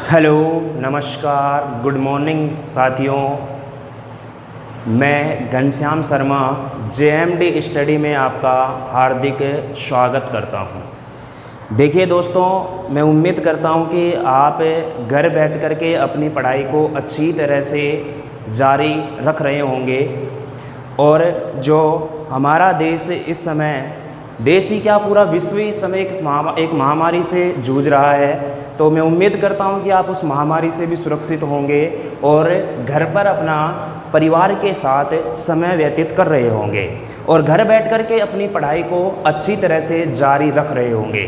Hello, नमस्कार, good morning साथियों। मैं घनश्याम शर्मा JMD स्टडी में आपका हार्दिक स्वागत करता हूं। देखिए दोस्तों, मैं उम्मीद करता हूं कि आप घर बैठ कर के अपनी पढ़ाई को अच्छी तरह से जारी रख रहे होंगे और जो हमारा देश इस समय, देश ही क्या पूरा विश्व इस समय एक महामारी से जूझ रहा है, तो मैं उम्मीद करता हूं कि आप उस महामारी से भी सुरक्षित होंगे और घर पर अपना परिवार के साथ समय व्यतीत कर रहे होंगे और घर बैठ कर के अपनी पढ़ाई को अच्छी तरह से जारी रख रहे होंगे।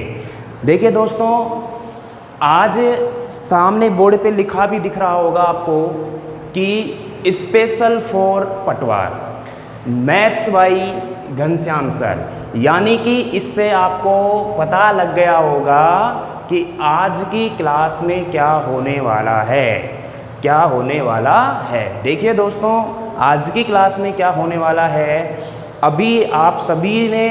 देखिए दोस्तों, आज सामने बोर्ड पे लिखा भी दिख रहा होगा आपको कि स्पेशल फॉर पटवार, मैथ्स बाई घनश्याम सर, यानी कि इससे आपको पता लग गया होगा कि आज की क्लास में क्या होने वाला है, क्या होने वाला है। देखिए दोस्तों, आज की क्लास में क्या होने वाला है, अभी आप सभी ने,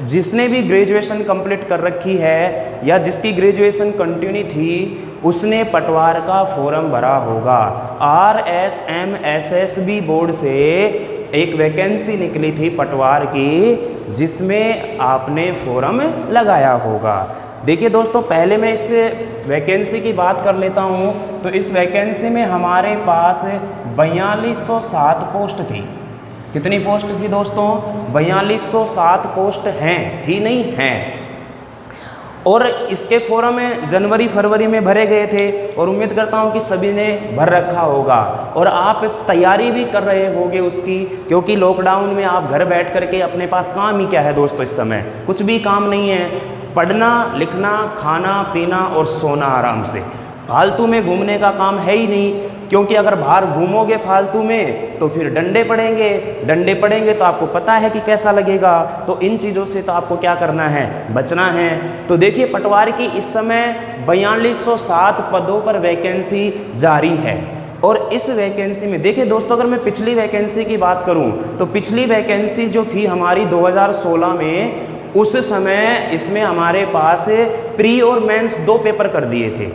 जिसने भी ग्रेजुएशन कंप्लीट कर रखी है या जिसकी ग्रेजुएशन कंटिन्यू थी, उसने पटवार का फॉर्म भरा होगा। RSMSSB बोर्ड से एक वैकेंसी निकली थी पटवार की, जिसमें आपने फॉर्म लगाया होगा। देखिए दोस्तों, पहले मैं इस वैकेंसी की बात कर लेता हूं। तो इस वैकेंसी में हमारे पास 4207 पोस्ट थी। कितनी पोस्ट थी दोस्तों? 4207 पोस्ट हैं, थी नहीं हैं। और इसके फॉर्म जनवरी फरवरी में भरे गए थे और उम्मीद करता हूं कि सभी ने भर रखा होगा और आप तैयारी भी कर रहे होंगे उसकी, क्योंकि लॉकडाउन में आप घर बैठ करके, अपने पास काम ही क्या है दोस्तों, इस समय कुछ भी काम नहीं है। पढ़ना, लिखना, खाना पीना और सोना आराम से, फालतू में घूमने का काम है ही नहीं, क्योंकि अगर बाहर घूमोगे फालतू में तो फिर डंडे पड़ेंगे तो आपको पता है कि कैसा लगेगा। तो इन चीज़ों से तो आपको क्या करना है, बचना है। तो देखिए, पटवार की इस समय 4207 पदों पर वैकेंसी जारी है और इस वैकेंसी में देखिए दोस्तों, अगर मैं पिछली वैकेंसी की बात करूं तो पिछली वैकेंसी जो थी हमारी 2016 में, उस समय इसमें हमारे पास प्री और मेंस 2 पेपर कर दिए थे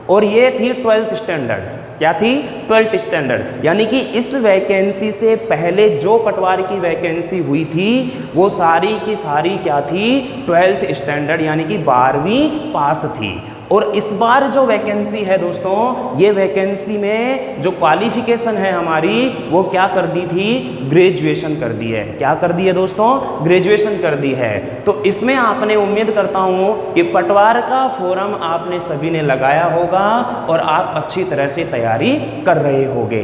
और ये थी 12th स्टैंडर्ड। क्या थी? 12th standard. यानी कि इस वैकेंसी से पहले जो पटवार की वैकेंसी हुई थी वो सारी की सारी क्या थी? 12th स्टैंडर्ड, यानी कि 12वीं पास थी। और इस बार जो वैकेंसी है दोस्तों, ये वैकेंसी में जो क्वालिफिकेशन है हमारी, वो क्या कर दी थी? ग्रेजुएशन कर दी है। क्या कर दी है दोस्तों? ग्रेजुएशन कर दी है। तो इसमें आपने, उम्मीद करता हूं कि पटवार का फॉर्म आपने सभी ने लगाया होगा और आप अच्छी तरह से तैयारी कर रहे होंगे।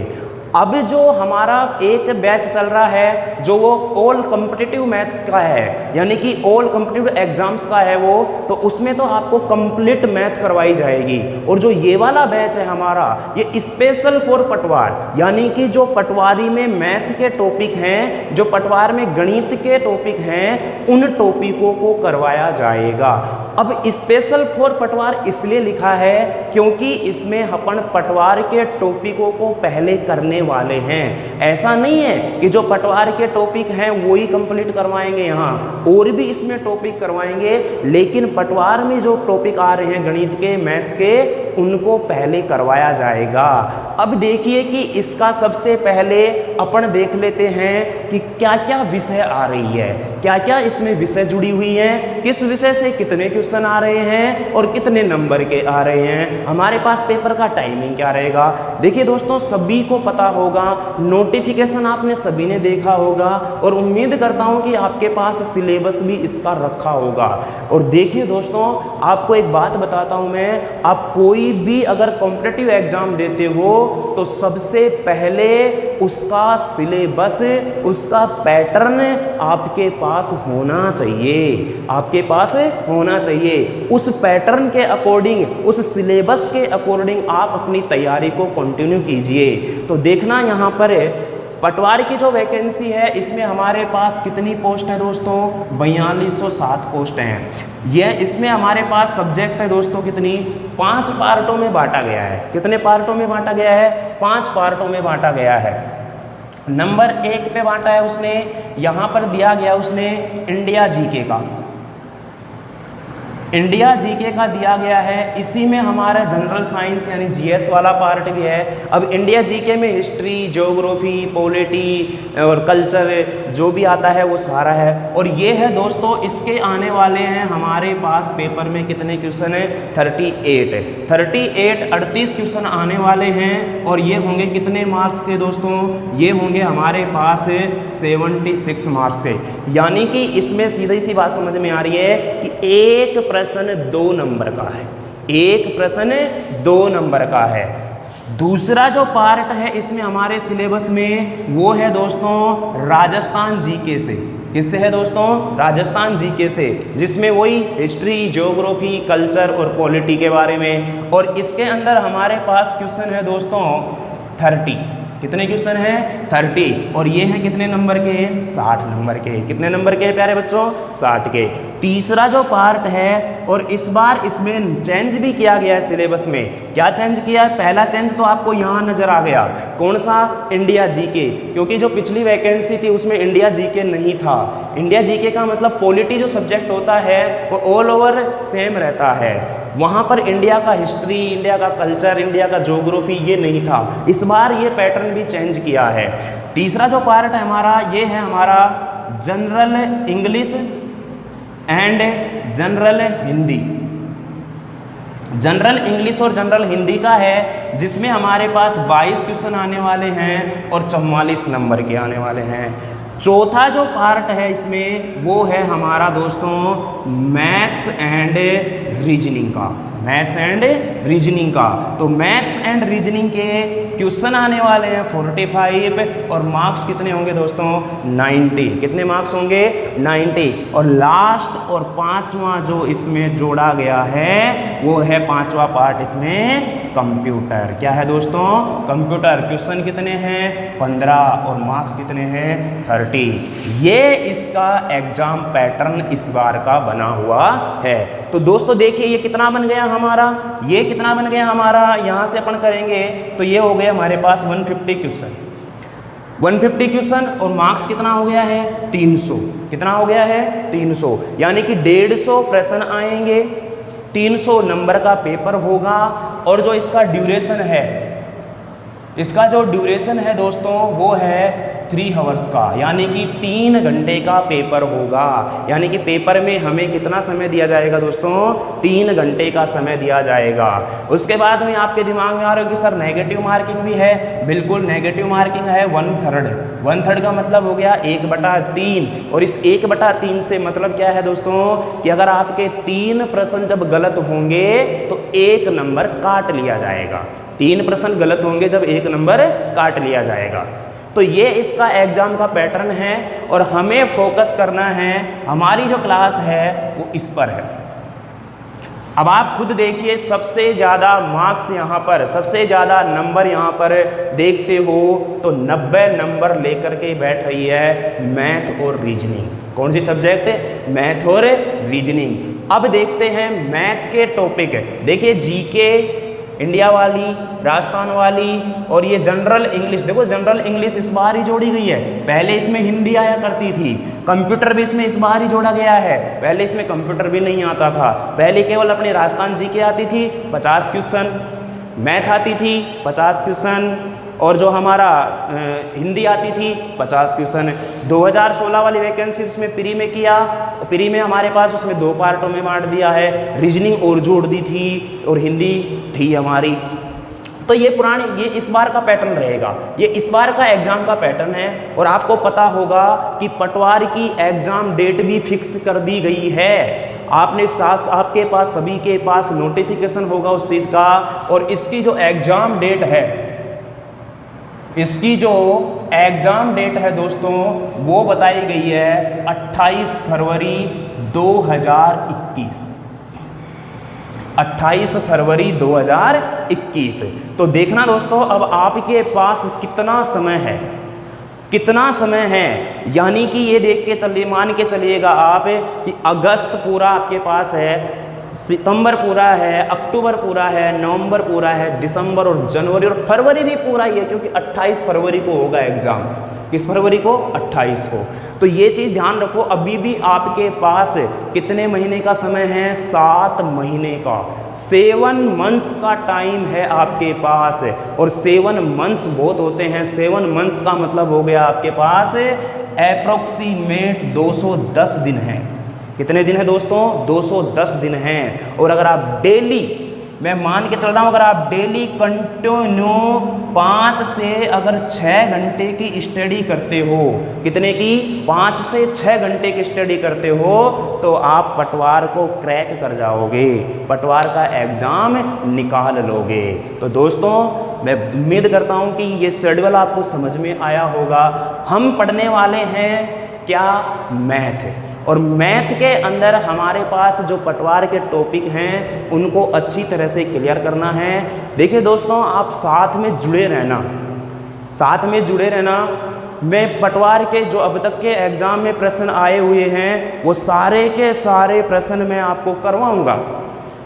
अब जो हमारा एक बैच चल रहा है, जो वो ऑल कॉम्पिटिटिव मैथ्स का है, यानी कि ऑल कॉम्पिटिटिव एग्जाम्स का है वो, तो उसमें तो आपको कंप्लीट मैथ करवाई जाएगी। और जो ये वाला बैच है हमारा, ये स्पेशल फॉर पटवार, यानी कि जो पटवारी में मैथ के टॉपिक हैं, जो पटवार में गणित के टॉपिक हैं, उन टॉपिकों को करवाया जाएगा। अब स्पेशल फॉर पटवार इसलिए लिखा है क्योंकि इसमें अपन पटवार के टॉपिकों को पहले करने वाले हैं। ऐसा नहीं है कि जो पटवार के टॉपिक हैं वो ही कंप्लीट करवाएंगे, यहाँ और भी इसमें टॉपिक करवाएंगे, लेकिन पटवार में जो टॉपिक आ रहे हैं गणित के, मैथ्स के, उनको पहले करवाया जाएगा। अब देखिए कि इसका सबसे पहले अपन देख लेते हैं कि क्या क्या विषय आ रही है, क्या क्या इसमें विषय जुड़ी हुई हैं, किस विषय से कितने क्वेश्चन आ रहे हैं और कितने नंबर के आ रहे हैं, हमारे पास पेपर का टाइमिंग क्या रहेगा। देखिए दोस्तों, सभी को पता होगा, नोटिफिकेशन आपने सभी ने देखा होगा और उम्मीद करता हूं कि आपके पास सिलेबस भी इसका रखा होगा। और देखिए दोस्तों, आपको एक बात बताता हूं मैं, आप कोई भी अगर कॉम्पिटिटिव एग्जाम देते हो तो सबसे पहले उसका सिलेबस, उसका पैटर्न आपके पास होना चाहिए, आपके पास होना चाहिए। उस पैटर्न के अकॉर्डिंग, उस सिलेबस के अकॉर्डिंग आप अपनी तैयारी को कंटिन्यू कीजिए। तो देखना यहाँ पर पटवार की जो वैकेंसी है, इसमें हमारे पास कितनी पोस्ट है दोस्तों? 4207 पोस्ट हैं। यह इसमें हमारे पास सब्जेक्ट है दोस्तों कितनी? 5 पार्टों में बांटा गया है। कितने पार्टों में बांटा गया है? 5 पार्टों में बांटा गया है। नंबर 1 पे बांटा है उसने, यहाँ पर दिया गया उसने इंडिया जीके का। इंडिया जीके का दिया गया है, इसी में हमारा जनरल साइंस यानी जीएस वाला पार्ट भी है। अब इंडिया जीके में हिस्ट्री, ज्योग्राफी, पॉलिटी और कल्चर जो भी आता है वो सारा है। और ये है दोस्तों, इसके आने वाले हैं हमारे पास पेपर में कितने क्वेश्चन है, 38 क्वेश्चन आने वाले हैं। और ये होंगे कितने मार्क्स के दोस्तों, ये होंगे हमारे पास 76 मार्क्स के। यानी कि इसमें सीधी सी बात समझ में आ रही है कि एक प्रश्न 2 नंबर का है, एक प्रश्न 2 नंबर का है। दूसरा जो पार्ट है इसमें हमारे सिलेबस में वो है दोस्तों राजस्थान जीके से। किससे है दोस्तों, राजस्थान जीके से, जिसमें वही हिस्ट्री, ज्योग्राफी, कल्चर और पॉलिटी के बारे में। और इसके अंदर हमारे पास क्वेश्चन है दोस्तों 30। कितने क्वेश्चन हैं, 30। और ये हैं कितने नंबर के, 60 नंबर के। कितने नंबर के प्यारे बच्चों, 60 के। तीसरा जो पार्ट है, और इस बार इसमें चेंज भी किया गया है सिलेबस में। क्या चेंज किया है, पहला चेंज तो आपको यहाँ नजर आ गया, कौन सा, इंडिया जीके। क्योंकि जो पिछली वैकेंसी थी उसमें इंडिया जीके नहीं था। इंडिया जीके का मतलब पॉलिटी जो सब्जेक्ट होता है वो ऑल ओवर सेम रहता है, वहाँ पर इंडिया का हिस्ट्री, इंडिया का कल्चर, इंडिया का ज्योग्राफी ये नहीं था। इस बार ये पैटर्न भी चेंज किया है। तीसरा जो पार्ट है हमारा, ये है हमारा general English and general Hindi. General English और जनरल हिंदी का है, जिसमें हमारे पास 22 क्वेश्चन आने वाले हैं और 44 नंबर के आने वाले हैं। चौथा जो पार्ट है इसमें वो है हमारा दोस्तों मैथ्स एंड रीजनिंग का, मैथ्स एंड रीजनिंग का। तो मैथ्स एंड रीजनिंग के क्वेश्चन आने वाले हैं 45 और मार्क्स कितने होंगे दोस्तों, 90। कितने मार्क्स होंगे, 90। और लास्ट और पांचवा जो इसमें जोड़ा गया है वो है पांचवा पार्ट इसमें कंप्यूटर। क्या है दोस्तों, कंप्यूटर। क्वेश्चन कितने हैं, 15 और मार्क्स कितने हैं, 30। ये इसका एग्जाम पैटर्न इस बार का बना हुआ है। तो दोस्तों देखिए ये कितना बन गया हमारा, ये कितना बन गया हमारा, यहाँ से अपन करेंगे तो ये हो गया हमारे पास 150 क्वेश्चन, 150 क्वेश्चन। और मार्क्स कितना हो गया है, 300। कितना हो गया है, 300। यानी कि 150 प्रश्न आएंगे, 300 नंबर का पेपर होगा। और जो इसका ड्यूरेशन है, इसका जो ड्यूरेशन है दोस्तों वो है 3 आवर्स का, यानी कि 3 घंटे का पेपर होगा। यानी कि पेपर में हमें कितना समय दिया जाएगा दोस्तों, 3 घंटे का समय दिया जाएगा। उसके बाद में आपके दिमाग में आ रहा है कि सर नेगेटिव मार्किंग भी है। बिल्कुल नेगेटिव मार्किंग है 1/3 का मतलब हो गया 1/3। और इस 1/3 से मतलब क्या है दोस्तों कि अगर आपके 3 प्रश्न जब गलत होंगे तो 1 नंबर काट लिया जाएगा। 3 प्रश्न गलत होंगे जब 1 नंबर काट लिया जाएगा। तो ये इसका एग्जाम का पैटर्न है और हमें फोकस करना है, हमारी जो क्लास है वो इस पर है। अब आप खुद देखिए सबसे ज़्यादा मार्क्स यहाँ पर, सबसे ज़्यादा नंबर यहाँ पर देखते हो तो 90 नंबर लेकर के बैठ रही है मैथ और रीजनिंग। कौन सी सब्जेक्ट, मैथ और रीजनिंग। अब देखते हैं मैथ के टॉपिक। देखिए जीके इंडिया वाली, राजस्थान वाली और ये जनरल इंग्लिश। देखो जनरल इंग्लिश इस बार ही जोड़ी गई है, पहले इसमें हिंदी आया करती थी। कंप्यूटर भी इसमें इस बार ही जोड़ा गया है, पहले इसमें कंप्यूटर भी नहीं आता था। पहले केवल अपने राजस्थान जीके आती थी 50 क्वेश्चन, मैथ आती थी 50 क्वेश्चन और जो हमारा हिंदी आती थी 50 क्वेश्चन। 2016 वाली वैकेंसी उसमें प्री में किया, प्री में हमारे पास उसमें 2 पार्टों में बांट दिया है, रीजनिंग और जोड़ दी थी और हिंदी थी हमारी। तो ये पुरानी, ये इस बार का पैटर्न रहेगा, ये इस बार का एग्जाम का पैटर्न है। और आपको पता होगा कि पटवार की एग्जाम डेट भी फिक्स कर दी गई है। आपने एक साथ, आपके पास सभी के पास नोटिफिकेशन होगा उस चीज़ का। और इसकी जो एग्जाम डेट है, इसकी जो एग्जाम डेट है दोस्तों वो बताई गई है 28 फरवरी 2021। 28 फरवरी 2021। तो देखना दोस्तों अब आपके पास कितना समय है, कितना समय है। यानी कि ये देख के चलिए, मान के चलिएगा आप कि अगस्त पूरा आपके पास है, सितंबर पूरा है, अक्टूबर पूरा है, नवंबर पूरा है, दिसंबर और जनवरी और फरवरी भी पूरा ही है, क्योंकि 28 फरवरी को होगा एग्जाम। किस फरवरी को? 28 को। तो ये चीज़ ध्यान रखो, अभी भी आपके पास कितने महीने का समय है? 7 महीने का, 7 मंथ्स का टाइम है आपके पास। और 7 मंथ्स बहुत होते हैं, 7 मंथ्स का मतलब हो गया आपके पास अप्रोक्सीमेट 210 दिन है। कितने दिन है दोस्तों? 210 दिन हैं। और अगर आप डेली, मैं मान के चल रहा हूँ, अगर आप डेली कंटिन्यू 5 से अगर 6 घंटे की स्टडी करते हो, कितने की? 5 से 6 घंटे की स्टडी करते हो, तो आप पटवार को क्रैक कर जाओगे, पटवार का एग्ज़ाम निकाल लोगे। तो दोस्तों मैं उम्मीद करता हूँ कि ये शेड्यूल आपको समझ में आया होगा। हम पढ़ने वाले हैं क्या? मैथ। और मैथ के अंदर हमारे पास जो पटवार के टॉपिक हैं उनको अच्छी तरह से क्लियर करना है। देखिए दोस्तों, आप साथ में जुड़े रहना, साथ में जुड़े रहना। मैं पटवार के जो अब तक के एग्ज़ाम में प्रश्न आए हुए हैं वो सारे के सारे प्रश्न मैं आपको करवाऊंगा,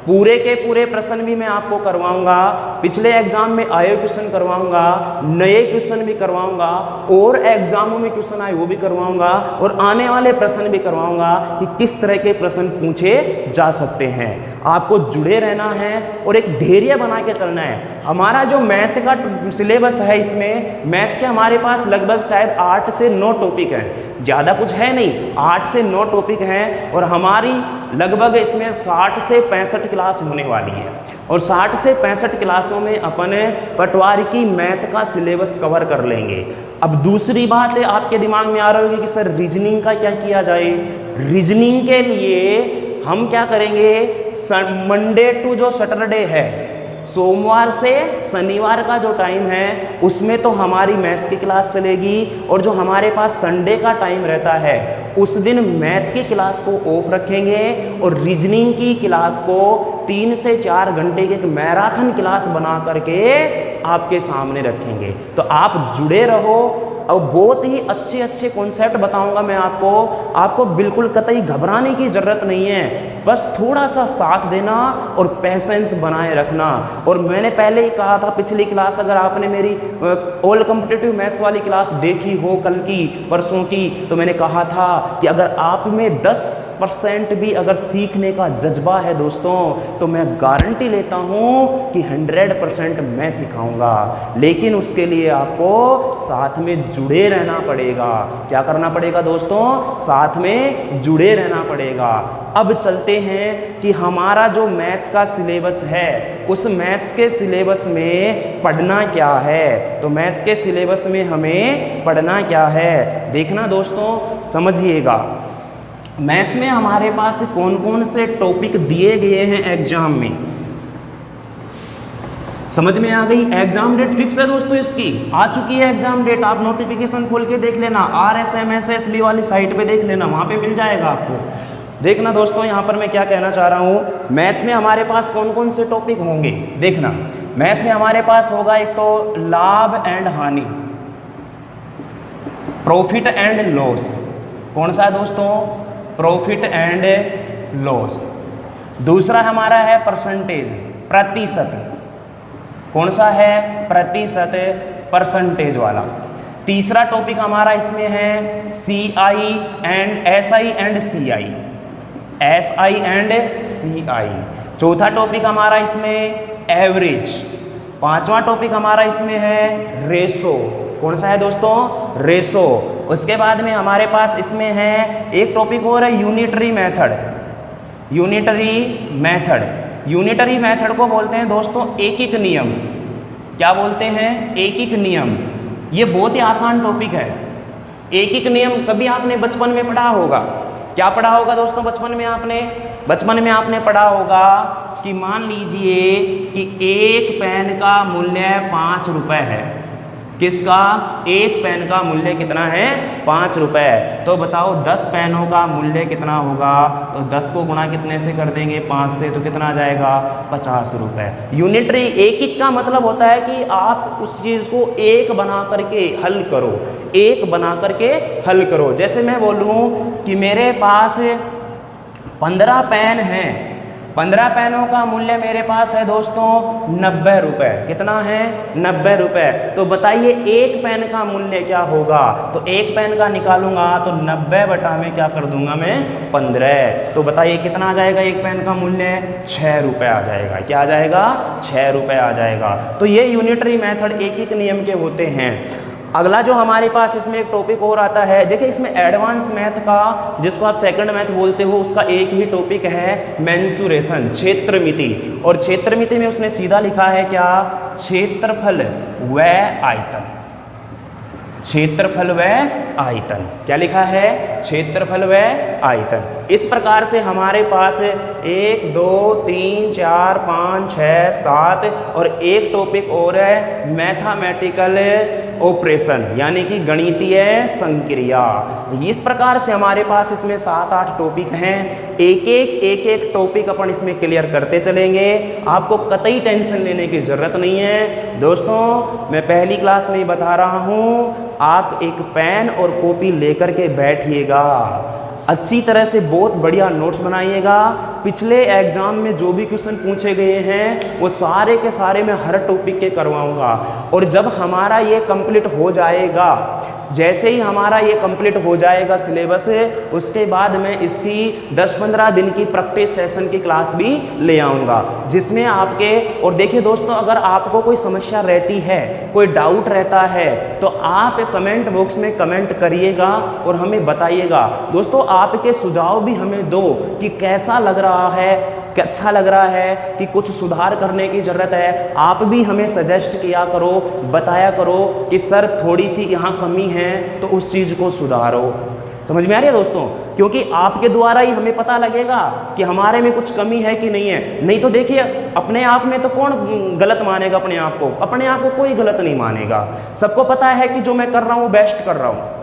पूरे के पूरे प्रश्न भी मैं आपको करवाऊंगा। पिछले एग्जाम में आए क्वेश्चन करवाऊंगा, नए क्वेश्चन भी करवाऊंगा, और एग्जामों में क्वेश्चन आए वो भी करवाऊंगा, और आने वाले प्रश्न भी करवाऊंगा कि किस तरह के प्रश्न पूछे जा सकते हैं। आपको जुड़े रहना है और एक धैर्य बना के चलना है। हमारा जो मैथ का सिलेबस है, इसमें मैथ के हमारे पास लगभग शायद 8 से 9 टॉपिक हैं, ज़्यादा कुछ है नहीं, 8 से 9 टॉपिक हैं। और हमारी लगभग इसमें 60 से 65 क्लास होने वाली है, और 60 से 65 क्लासों में अपन पटवार की मैथ का सिलेबस कवर कर लेंगे। अब दूसरी बात है, आपके दिमाग में आ रहा होगी कि सर रीजनिंग का क्या किया जाए। रीजनिंग के लिए हम क्या करेंगे, मंडे टू जो सैटरडे है, सोमवार से शनिवार का जो टाइम है उसमें तो हमारी मैथ्स की क्लास चलेगी, और जो हमारे पास संडे का टाइम रहता है उस दिन मैथ की क्लास को ऑफ रखेंगे, और रीजनिंग की क्लास को 3 से 4 घंटे की एक मैराथन क्लास बना करके आपके सामने रखेंगे। तो आप जुड़े रहो, और बहुत ही अच्छे अच्छे कॉन्सेप्ट बताऊंगा मैं आपको बिल्कुल कतई घबराने की ज़रूरत नहीं है, बस थोड़ा सा साथ देना और पेशेंस बनाए रखना। और मैंने पहले ही कहा था, पिछली क्लास अगर आपने मेरी ऑल कॉम्पिटिटिव मैथ्स वाली क्लास देखी हो कल की परसों की, तो मैंने कहा था कि अगर आप में 10% भी अगर सीखने का जज्बा है दोस्तों, तो मैं गारंटी लेता हूँ कि 100% मैं सिखाऊंगा। लेकिन उसके लिए आपको साथ में जुड़े रहना पड़ेगा। क्या करना पड़ेगा दोस्तों? साथ में जुड़े रहना पड़ेगा। अब चलते हैं कि हमारा जो मैथ्स का सिलेबस है, उस मैथ्स के सिलेबस में पढ़ना क्या है। तो मैथ्स के सिलेबस में हमें पढ़ना क्या है, देखना दोस्तों, समझिएगा। मैथ्स में हमारे पास कौन कौन से टॉपिक दिए गए हैं एग्जाम में, समझ में आ गई। एग्जाम डेट फिक्स है दोस्तों, इसकी आ चुकी है एग्जाम डेट। आप नोटिफिकेशन खोल के देख लेना, RSMSSB वाली साइट पे देख लेना, वहाँ पे मिल जाएगा आपको। देखना दोस्तों, यहाँ पर मैं क्या कहना चाह रहा हूँ, मैथ्स में हमारे पास कौन कौन से टॉपिक होंगे। देखना, मैथ्स में हमारे पास होगा एक तो लाभ एंड हानि, प्रॉफिट एंड लॉस। कौन सा है दोस्तों? Profit and loss. दूसरा हमारा है परसेंटेज, प्रतिशत। कौन सा है? प्रतिशत, परसेंटेज वाला। तीसरा टॉपिक हमारा इसमें है CI and SI and CI, SI and CI। चौथा टॉपिक हमारा इसमें एवरेज। पांचवा टॉपिक हमारा इसमें है रेशो। कौन सा है दोस्तों? रेशो। उसके बाद में हमारे पास इसमें है एक टॉपिक और है unitary method. Unitary method, unitary method को बोलते हैं दोस्तों एक एक नियम। क्या बोलते हैं? एक एक नियम। ये बहुत ही आसान टॉपिक है। एक एक नियम कभी आपने बचपन में पढ़ा होगा। क्या पढ़ा होगा दोस्तों बचपन में आपने? बचपन में आपने पढ़ा होगा कि मान लीजिए कि एक पेन का मूल्य 5 रुपये है। किसका? एक पेन का मूल्य कितना है? 5 रुपये। तो बताओ 10 पेनों का मूल्य कितना होगा? तो 10 को गुणा कितने से कर देंगे? 5 से, तो कितना आ जाएगा? 50 रुपये। यूनिटरी एक एक का मतलब होता है कि आप उस चीज़ को एक बना करके हल करो, एक बना करके हल करो। जैसे मैं बोलूँ कि मेरे पास 15 पेन हैं, 15 पेनों का मूल्य मेरे पास है दोस्तों 90 रुपये। कितना है? 90 रुपये। तो बताइए एक पेन का मूल्य क्या होगा? तो एक पेन का निकालूंगा तो 90 बटा में क्या कर दूंगा मैं? 15। तो बताइए कितना आ जाएगा एक पेन का मूल्य? 6 रुपये आ जाएगा। क्या आ जाएगा? 6 रुपये आ जाएगा। तो ये यूनिटरी मेथड एक एक नियम के होते हैं। अगला जो हमारे पास इसमें एक टॉपिक और आता है, देखिए इसमें एडवांस मैथ का, जिसको आप सेकंड मैथ बोलते हो, उसका एक ही टॉपिक है मेंसुरेशन, क्षेत्रमिति। और क्षेत्रमिति में उसने सीधा लिखा है क्या? क्षेत्रफल व आयतन। क्षेत्रफल व आयतन। क्या लिखा है? क्षेत्रफल व आयतन। इस प्रकार से हमारे पास 1 2 3 4 5 6 7 और एक टॉपिक और है मैथमेटिकल ऑपरेशन, यानी कि गणितीय संक्रिया। इस प्रकार से हमारे पास इसमें 7-8 टॉपिक हैं। एक एक टॉपिक अपन इसमें क्लियर करते चलेंगे। आपको कतई टेंशन लेने की ज़रूरत नहीं है दोस्तों। मैं पहली क्लास में ही बता रहा हूँ, आप एक पेन और कॉपी लेकर के बैठिएगा, अच्छी तरह से बहुत बढ़िया नोट्स बनाइएगा। पिछले एग्जाम में जो भी क्वेश्चन पूछे गए हैं वो सारे के सारे मैं हर टॉपिक के करवाऊंगा। और जब हमारा ये कंप्लीट हो जाएगा, जैसे ही हमारा ये कंप्लीट हो जाएगा सिलेबस, उसके बाद मैं इसकी 10-15 दिन की प्रैक्टिस सेशन की क्लास भी ले आऊँगा, जिसमें आपके, और देखिए दोस्तों, अगर आपको कोई समस्या रहती है, कोई डाउट रहता है, तो आप कमेंट बॉक्स में कमेंट करिएगा और हमें बताइएगा। दोस्तों आपके सुझाव भी हमें दो कि कैसा लग रहा है, कि अच्छा लग रहा है, कि कुछ सुधार करने की ज़रूरत है। आप भी हमें सजेस्ट किया करो, बताया करो कि सर थोड़ी सी यहाँ कमी है तो उस चीज़ को सुधारो। समझ में आ रही है दोस्तों? क्योंकि आपके द्वारा ही हमें पता लगेगा कि हमारे में कुछ कमी है कि नहीं है। नहीं तो देखिए अपने आप में तो कौन गलत मानेगा अपने आप को? अपने आप को कोई गलत नहीं मानेगा। सबको पता है कि जो मैं कर रहा हूँ बेस्ट कर रहा हूँ।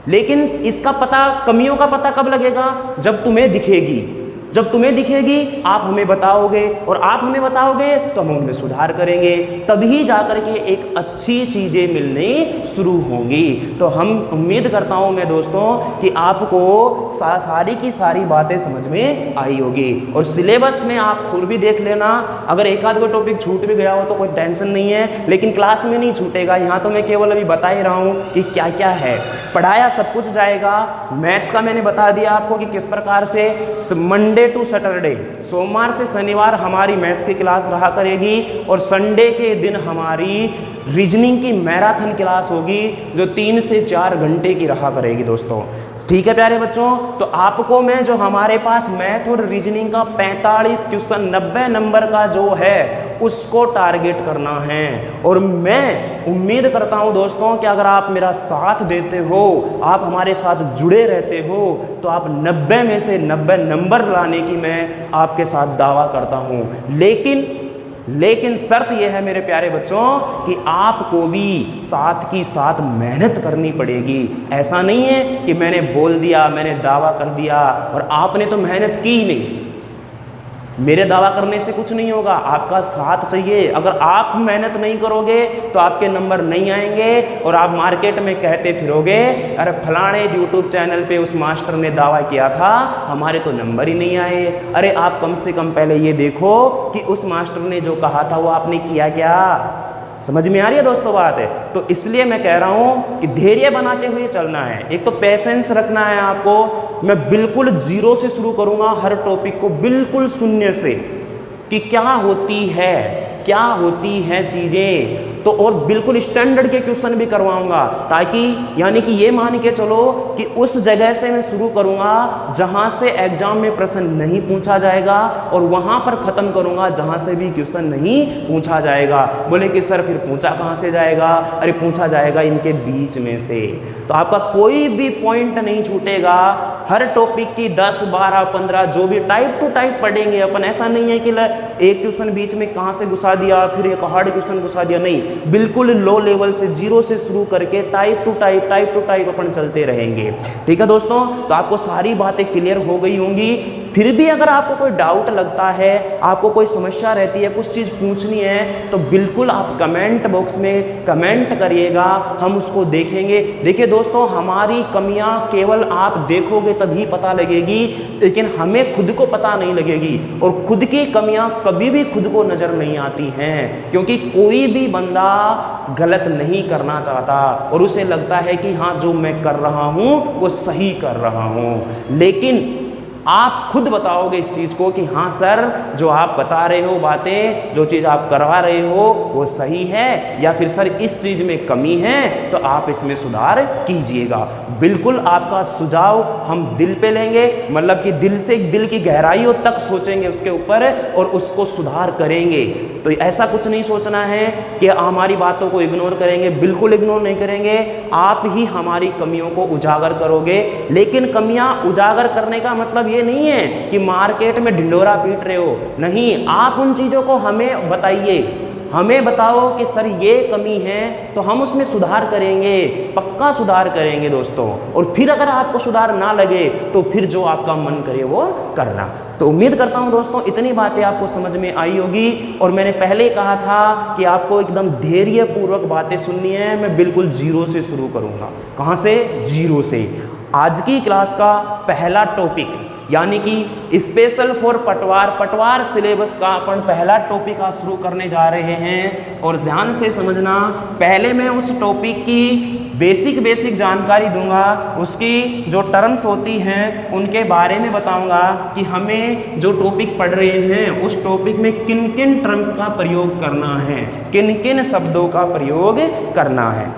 लेकिन इसका पता, कमियों का पता कब लगेगा? जब तुम्हें दिखेगी। जब तुम्हें दिखेगी आप हमें बताओगे, और आप हमें बताओगे तो हम उनमें सुधार करेंगे, तभी जाकर के एक अच्छी चीज़ें मिलनी शुरू होंगी। तो हम उम्मीद करता हूं मैं दोस्तों कि आपको सारी की सारी बातें समझ में आई होगी। और सिलेबस में आप खुद भी देख लेना, अगर एक आध कोई टॉपिक छूट भी गया हो तो कोई टेंशन नहीं है, लेकिन क्लास में नहीं छूटेगा। यहाँ तो मैं केवल अभी बता ही रहा हूँ कि क्या क्या है, पढ़ाया सब कुछ जाएगा। मैथ्स का मैंने बता दिया आपको कि किस प्रकार से मंडे टू सैटरडे, सोमवार से शनिवार हमारी मैथ्स की क्लास रहा करेगी, और संडे के दिन हमारी रीजनिंग की मैराथन क्लास होगी जो 3 से 4 घंटे की रहा करेगी दोस्तों। ठीक है प्यारे बच्चों, तो आपको मैं जो हमारे पास मैथ और रीजनिंग का 45 क्वेश्चन 90 नंबर का जो है उसको टारगेट करना है। और मैं उम्मीद करता हूं दोस्तों कि अगर आप मेरा साथ देते हो, आप हमारे साथ जुड़े रहते हो, तो आप 90 में से 90 नंबर लाने की मैं आपके साथ दावा करता हूं। लेकिन शर्त यह है मेरे प्यारे बच्चों कि आपको भी साथ की साथ मेहनत करनी पड़ेगी। ऐसा नहीं है कि मैंने बोल दिया, मैंने दावा कर दिया और आपने तो मेहनत की ही नहीं। मेरे दावा करने से कुछ नहीं होगा, आपका साथ चाहिए। अगर आप मेहनत नहीं करोगे तो आपके नंबर नहीं आएंगे, और आप मार्केट में कहते फिरोगे अरे फलाने यूट्यूब चैनल पे उस मास्टर ने दावा किया था, हमारे तो नंबर ही नहीं आए। अरे आप कम से कम पहले ये देखो कि उस मास्टर ने जो कहा था वो आपने किया क्या। समझ में आ रही है दोस्तों बात है? तो इसलिए मैं कह रहा हूं कि धैर्य बनाते हुए चलना है। एक तो पेशेंस रखना है आपको। मैं बिल्कुल जीरो से शुरू करूंगा हर टॉपिक को, बिल्कुल शून्य से, कि क्या होती है चीज़ें, तो और बिल्कुल स्टैंडर्ड के क्वेश्चन भी करवाऊंगा, ताकि यानी कि ये मान के चलो कि उस जगह से मैं शुरू करूंगा जहां से एग्जाम में प्रश्न नहीं पूछा जाएगा, और वहां पर ख़त्म करूंगा जहां से भी क्वेश्चन नहीं पूछा जाएगा। बोले कि सर फिर पूछा कहां से जाएगा? अरे पूछा जाएगा इनके बीच में से। तो आपका कोई भी पॉइंट नहीं छूटेगा। हर टॉपिक की 10, 12, 15 जो भी टाइप टू टाइप पढ़ेंगे अपन। ऐसा नहीं है कि एक क्वेश्चन बीच में कहाँ से घुसा दिया, फिर एक हार्ड क्वेश्चन घुसा दिया, नहीं। बिल्कुल लो लेवल से, जीरो से शुरू करके टाइप टू टाइप अपन चलते रहेंगे। ठीक है दोस्तों, तो आपको सारी बातें क्लियर हो गई होंगी। फिर भी अगर आपको कोई डाउट लगता है, आपको कोई समस्या रहती है, कुछ चीज़ पूछनी है, तो बिल्कुल आप कमेंट बॉक्स में कमेंट करिएगा, हम उसको देखेंगे। देखिए दोस्तों, हमारी कमियां केवल आप देखोगे तभी पता लगेगी, लेकिन हमें खुद को पता नहीं लगेगी। और खुद की कमियां कभी भी खुद को नज़र नहीं आती हैं, क्योंकि कोई भी बंदा गलत नहीं करना चाहता और उसे लगता है कि हाँ, जो मैं कर रहा हूँ वो सही कर रहा हूँ। लेकिन आप खुद बताओगे इस चीज़ को कि हाँ सर, जो आप बता रहे हो बातें, जो चीज़ आप करवा रहे हो वो सही है, या फिर सर इस चीज़ में कमी है, तो आप इसमें सुधार कीजिएगा। बिल्कुल आपका सुझाव हम दिल पे लेंगे, मतलब कि दिल से, दिल की गहराइयों तक सोचेंगे उसके ऊपर और उसको सुधार करेंगे। तो ऐसा कुछ नहीं सोचना है कि हमारी बातों को इग्नोर करेंगे, बिल्कुल इग्नोर नहीं करेंगे। आप ही हमारी कमियों को उजागर करोगे, लेकिन कमियां उजागर करने का मतलब ये नहीं है कि मार्केट में ढिंढोरा पीट रहे हो, नहीं। आप उन चीज़ों को हमें बताइए, हमें बताओ कि सर ये कमी है, तो हम उसमें सुधार करेंगे, पक्का सुधार करेंगे दोस्तों। और फिर अगर आपको सुधार ना लगे तो फिर जो आपका मन करे वो करना। तो उम्मीद करता हूं दोस्तों इतनी बातें आपको समझ में आई होगी। और मैंने पहले कहा था कि आपको एकदम धैर्यपूर्वक बातें सुननी है। मैं बिल्कुल जीरो से शुरू करूँगा। कहाँ से? जीरो से। आज की क्लास का पहला टॉपिक यानी कि स्पेशल फॉर पटवार सिलेबस का अपन पहला टॉपिक आज शुरू करने जा रहे हैं। और ध्यान से समझना, पहले मैं उस टॉपिक की बेसिक जानकारी दूंगा, उसकी जो टर्म्स होती हैं उनके बारे में बताऊंगा कि हमें जो टॉपिक पढ़ रहे हैं उस टॉपिक में किन किन टर्म्स का प्रयोग करना है, किन किन शब्दों का प्रयोग करना है।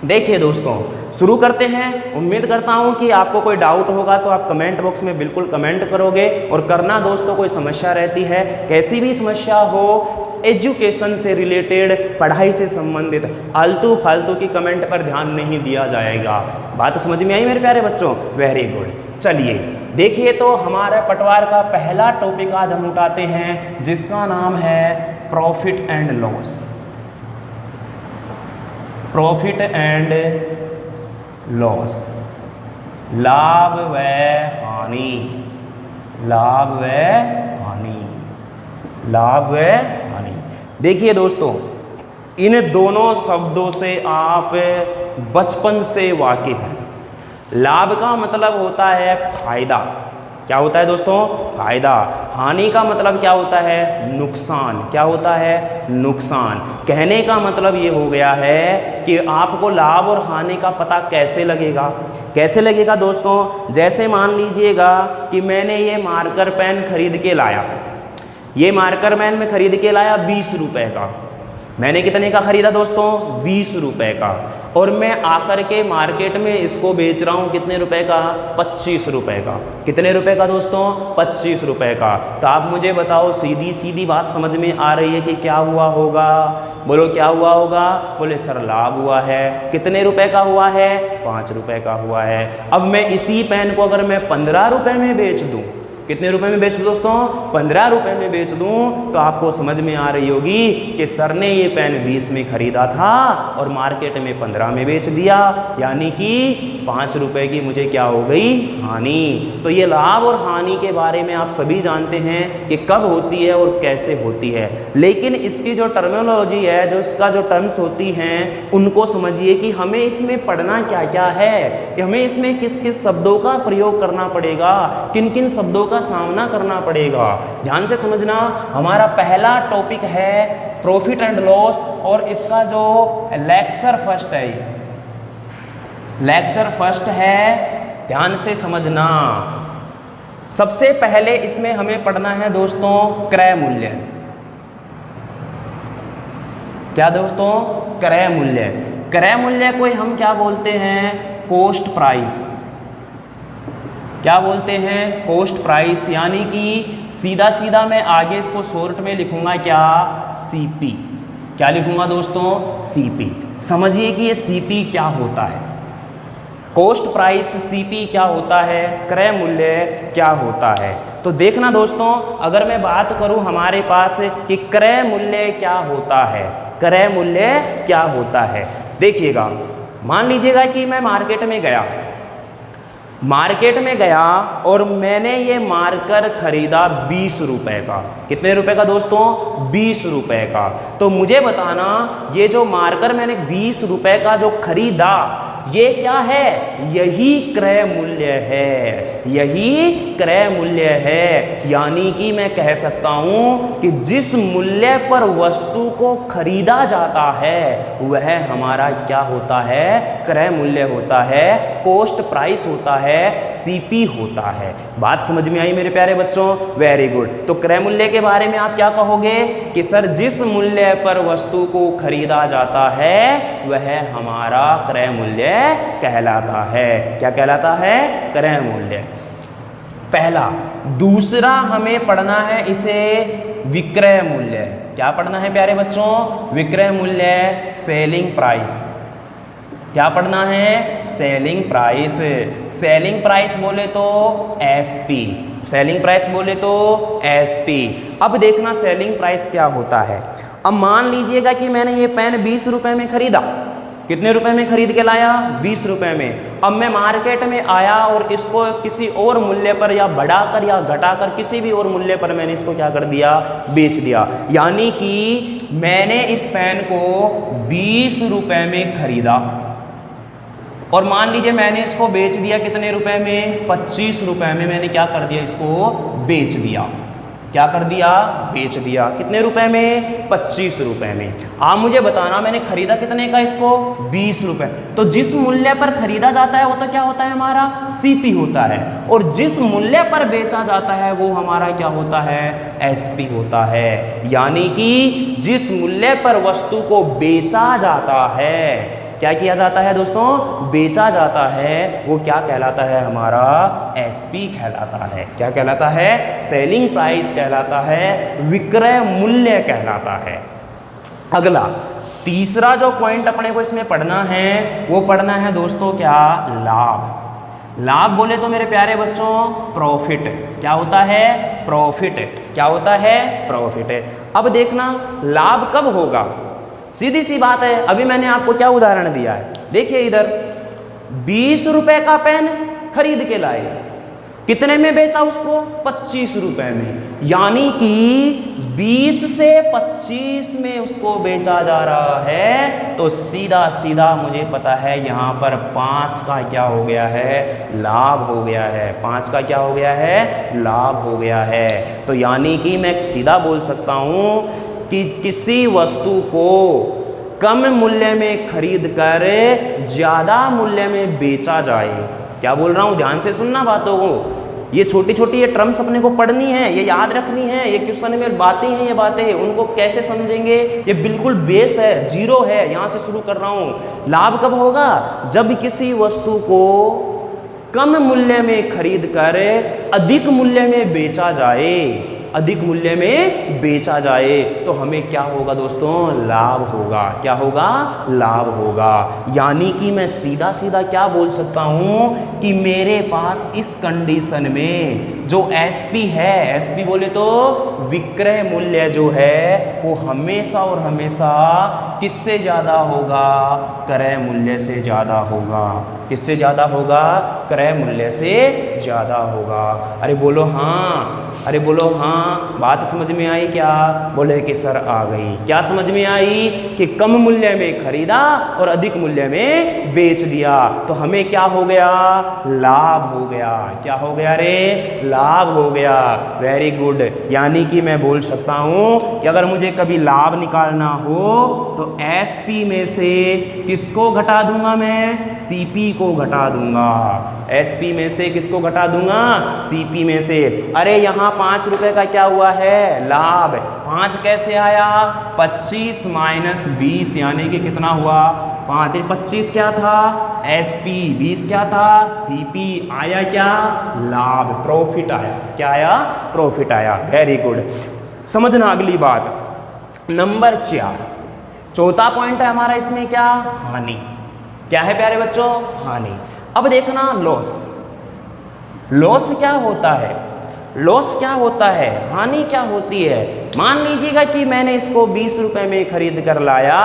देखिए दोस्तों, शुरू करते हैं। उम्मीद करता हूं कि आपको कोई डाउट होगा तो आप कमेंट बॉक्स में बिल्कुल कमेंट करोगे। और करना दोस्तों, कोई समस्या रहती है, कैसी भी समस्या हो, एजुकेशन से रिलेटेड, पढ़ाई से संबंधित, आलतू फालतू की कमेंट पर ध्यान नहीं दिया जाएगा। बात समझ में आई मेरे प्यारे बच्चों? Very good. चलिए देखिए, तो हमारा पटवार का पहला टॉपिक आज हम उठाते हैं, जिसका नाम है profit and loss. Profit and loss, लाभ व हानि, लाभ व हानि, लाभ व हानि। देखिए दोस्तों, इन दोनों शब्दों से आप बचपन से वाकिफ हैं। लाभ का मतलब होता है फायदा। क्या होता है दोस्तों? फायदा। हानि का मतलब क्या होता है? नुकसान। क्या होता है? नुकसान। कहने का मतलब ये हो गया है कि आपको लाभ और हानि का पता कैसे लगेगा? कैसे लगेगा दोस्तों? जैसे मान लीजिएगा कि मैंने ये मार्कर पेन खरीद के लाया। ये मार्कर पेन मैं खरीद के लाया 20 रुपए का। मैंने कितने का खरीदा दोस्तों? 20 रुपए का। और मैं आकर के मार्केट में इसको बेच रहा हूँ कितने रुपए का? 25 रुपए का। कितने रुपए का दोस्तों? 25 रुपए का। तो आप मुझे बताओ, सीधी सीधी बात समझ में आ रही है कि क्या हुआ होगा? बोलो क्या हुआ होगा? बोले सर लाभ हुआ है। कितने रुपए का हुआ है? 5 रुपए का हुआ है। अब मैं इसी पेन को अगर मैं 15 रुपए में बेच दूँ, कितने रुपए में बेच दूं दोस्तों? 15 रुपए में बेच दूं, तो आपको समझ में आ रही होगी कि सर ने ये पेन 20 में खरीदा था और मार्केट में 15 में बेच दिया, यानी कि 5 रुपए की मुझे क्या हो गई? हानि। तो ये लाभ और हानि के बारे में आप सभी जानते हैं कि कब होती है और कैसे होती है। लेकिन इसकी जो टर्मिनोलॉजी है, जो इसका जो टर्म्स होती हैं, उनको समझिए कि हमें इसमें पढ़ना क्या क्या है, कि हमें इसमें किस किस शब्दों का प्रयोग करना पड़ेगा, किन किन शब्दों का सामना करना पड़ेगा। ध्यान से समझना, हमारा पहला टॉपिक है प्रॉफिट एंड लॉस। और इसका जो लेक्चर फर्स्ट है, लेक्चर फर्स्ट है, ध्यान से समझना। सबसे पहले इसमें हमें पढ़ना है दोस्तों क्रय मूल्य। क्या दोस्तों? क्रय मूल्य। क्रय मूल्य को हम क्या बोलते हैं? Cost price. क्या बोलते हैं? Cost price. यानी कि सीधा सीधा मैं आगे इसको शॉर्ट में लिखूंगा क्या? सीपी। क्या लिखूंगा दोस्तों? सीपी। समझिए कि ये सीपी क्या होता है, कॉस्ट प्राइस सीपी क्या होता है, क्रय मूल्य क्या होता है। तो देखना दोस्तों, अगर मैं बात करूं हमारे पास कि क्रय मूल्य क्या होता है, क्रय मूल्य क्या होता है, देखिएगा। मान लीजिएगा कि मैं मार्केट में गया, मार्केट में गया और मैंने ये मार्कर खरीदा 20 रुपए का। कितने रुपए का दोस्तों? 20 रुपए का। तो मुझे बताना ये जो मार्कर मैंने 20 रुपए का जो खरीदा ये क्या है? यही क्रय मूल्य है, यही क्रय मूल्य है। यानी कि मैं कह सकता हूं कि जिस मूल्य पर वस्तु को खरीदा जाता है वह हमारा क्या होता है? क्रय मूल्य होता है, कॉस्ट प्राइस होता है, सीपी होता है। बात समझ में आई मेरे प्यारे बच्चों? Very good. तो क्रय मूल्य के बारे में आप क्या कहोगे कि सर जिस मूल्य पर वस्तु को खरीदा जाता है वह हमारा क्रय मूल्य कहलाता है। क्या कहलाता है? क्रय मूल्य। पहला। दूसरा हमें पढ़ना है इसे विक्रय मूल्य। क्या पढ़ना है प्यारे बच्चों? विक्रय मूल्य, सेलिंग प्राइस। क्या पढ़ना है? Selling price. सेलिंग प्राइस बोले तो एसपी, सेलिंग प्राइस बोले तो एसपी। अब देखना सेलिंग प्राइस क्या होता है। अब मान लीजिएगा कि मैंने ये पेन 20 रुपए में खरीदा। कितने रुपए में खरीद के लाया? 20 रुपए में। अब मैं मार्केट में आया और इसको किसी और मूल्य पर या बढ़ाकर या घटाकर किसी भी और मूल्य पर मैंने इसको क्या कर दिया? बेच दिया। यानी कि मैंने इस पेन को 20 रुपए में खरीदा और मान लीजिए मैंने इसको बेच दिया कितने रुपए में? 25 रुपए में मैंने क्या कर दिया? इसको बेच दिया। क्या कर दिया? बेच दिया। कितने रुपए में? 25 रुपए में। आप मुझे बताना मैंने खरीदा कितने का इसको? 20 रुपए। तो जिस मूल्य पर खरीदा जाता है वो तो क्या होता है? हमारा सीपी होता है। और जिस मूल्य पर बेचा जाता है वो हमारा क्या होता है? एसपी होता है। यानी कि जिस मूल्य पर वस्तु को बेचा जाता है, क्या किया जाता है दोस्तों? बेचा जाता है, वो क्या कहलाता है? हमारा एसपी कहलाता है। क्या कहलाता है? सेलिंग प्राइस कहलाता है, विक्रय मूल्य कहलाता है। अगला तीसरा जो पॉइंट अपने को इसमें पढ़ना है वो पढ़ना है दोस्तों क्या? लाभ। लाभ बोले तो मेरे प्यारे बच्चों प्रॉफिट। क्या होता है? प्रॉफिट। क्या होता है? प्रॉफिट। अब देखना लाभ कब होगा? सीधी सी बात है, अभी मैंने आपको क्या उदाहरण दिया है, देखिए इधर 20 रुपए का पेन खरीद के लाए, कितने में बेचा उसको? 25 रुपए में। यानी कि 20 से 25 में उसको बेचा जा रहा है। तो सीधा सीधा मुझे पता है यहाँ पर 5 का क्या हो गया है? लाभ हो गया है। 5 का क्या हो गया है? लाभ हो गया है। तो यानी कि मैं सीधा बोल सकता हूँ कि किसी वस्तु को कम मूल्य में खरीद कर ज्यादा मूल्य में बेचा जाए। क्या बोल रहा हूं? ध्यान से सुनना बातों को। ये छोटी छोटी ये टर्म्स अपने को पढ़नी है, ये याद रखनी है। ये क्वेश्चन में बातें हैं, ये बातें उनको कैसे समझेंगे? ये बिल्कुल बेस है, जीरो है, यहां से शुरू कर रहा हूं। लाभ कब होगा? जब किसी वस्तु को कम मूल्य में खरीद कर अधिक मूल्य में बेचा जाए, अधिक मूल्य में बेचा जाए तो हमें क्या होगा दोस्तों? लाभ होगा। क्या होगा? लाभ होगा। यानी कि मैं सीधा सीधा क्या बोल सकता हूं कि मेरे पास इस कंडीशन में जो एसपी है, एसपी बोले तो विक्रय मूल्य जो है वो हमेशा और हमेशा किससे ज्यादा होगा? क्रय मूल्य से ज्यादा होगा। किससे ज्यादा होगा? क्रय मूल्य से ज्यादा होगा। अरे बोलो हाँ, अरे बोलो हाँ। बात समझ में आई क्या? बोले कि सर आ गई। क्या समझ में आई? कि कम मूल्य में खरीदा और अधिक मूल्य में बेच दिया तो हमें क्या हो गया? लाभ हो गया। क्या हो गया रे? लाभ हो गया। Very good. यानी कि मैं बोल सकता हूं कि अगर मुझे कभी लाभ निकालना हो तो एसपी में से किसको घटा दूंगा? मैं सीपी को घटा दूंगा। एसपी में से किसको घटा दूंगा? सीपी में से। अरे यहाँ 5 रुपए का क्या हुआ है? लाभ। 5 कैसे आया? 25 माइनस 20 यानी कि कितना हुआ? 5। 25 क्या था? एसपी। 20 क्या था? सीपी। आया क्या? लाभ, प्रॉफिट आया। क्या आया? प्रॉफिट आया। Very good. समझना अगली बात। नंबर 4, चौथा पॉइंट है हमारा इसमें क्या? हानि। क्या है प्यारे बच्चों? हानि। अब देखना लॉस। लॉस क्या होता है? लॉस क्या होता है? हानि क्या होती है? मान लीजिएगा कि मैंने इसको 20 रुपए में खरीद कर लाया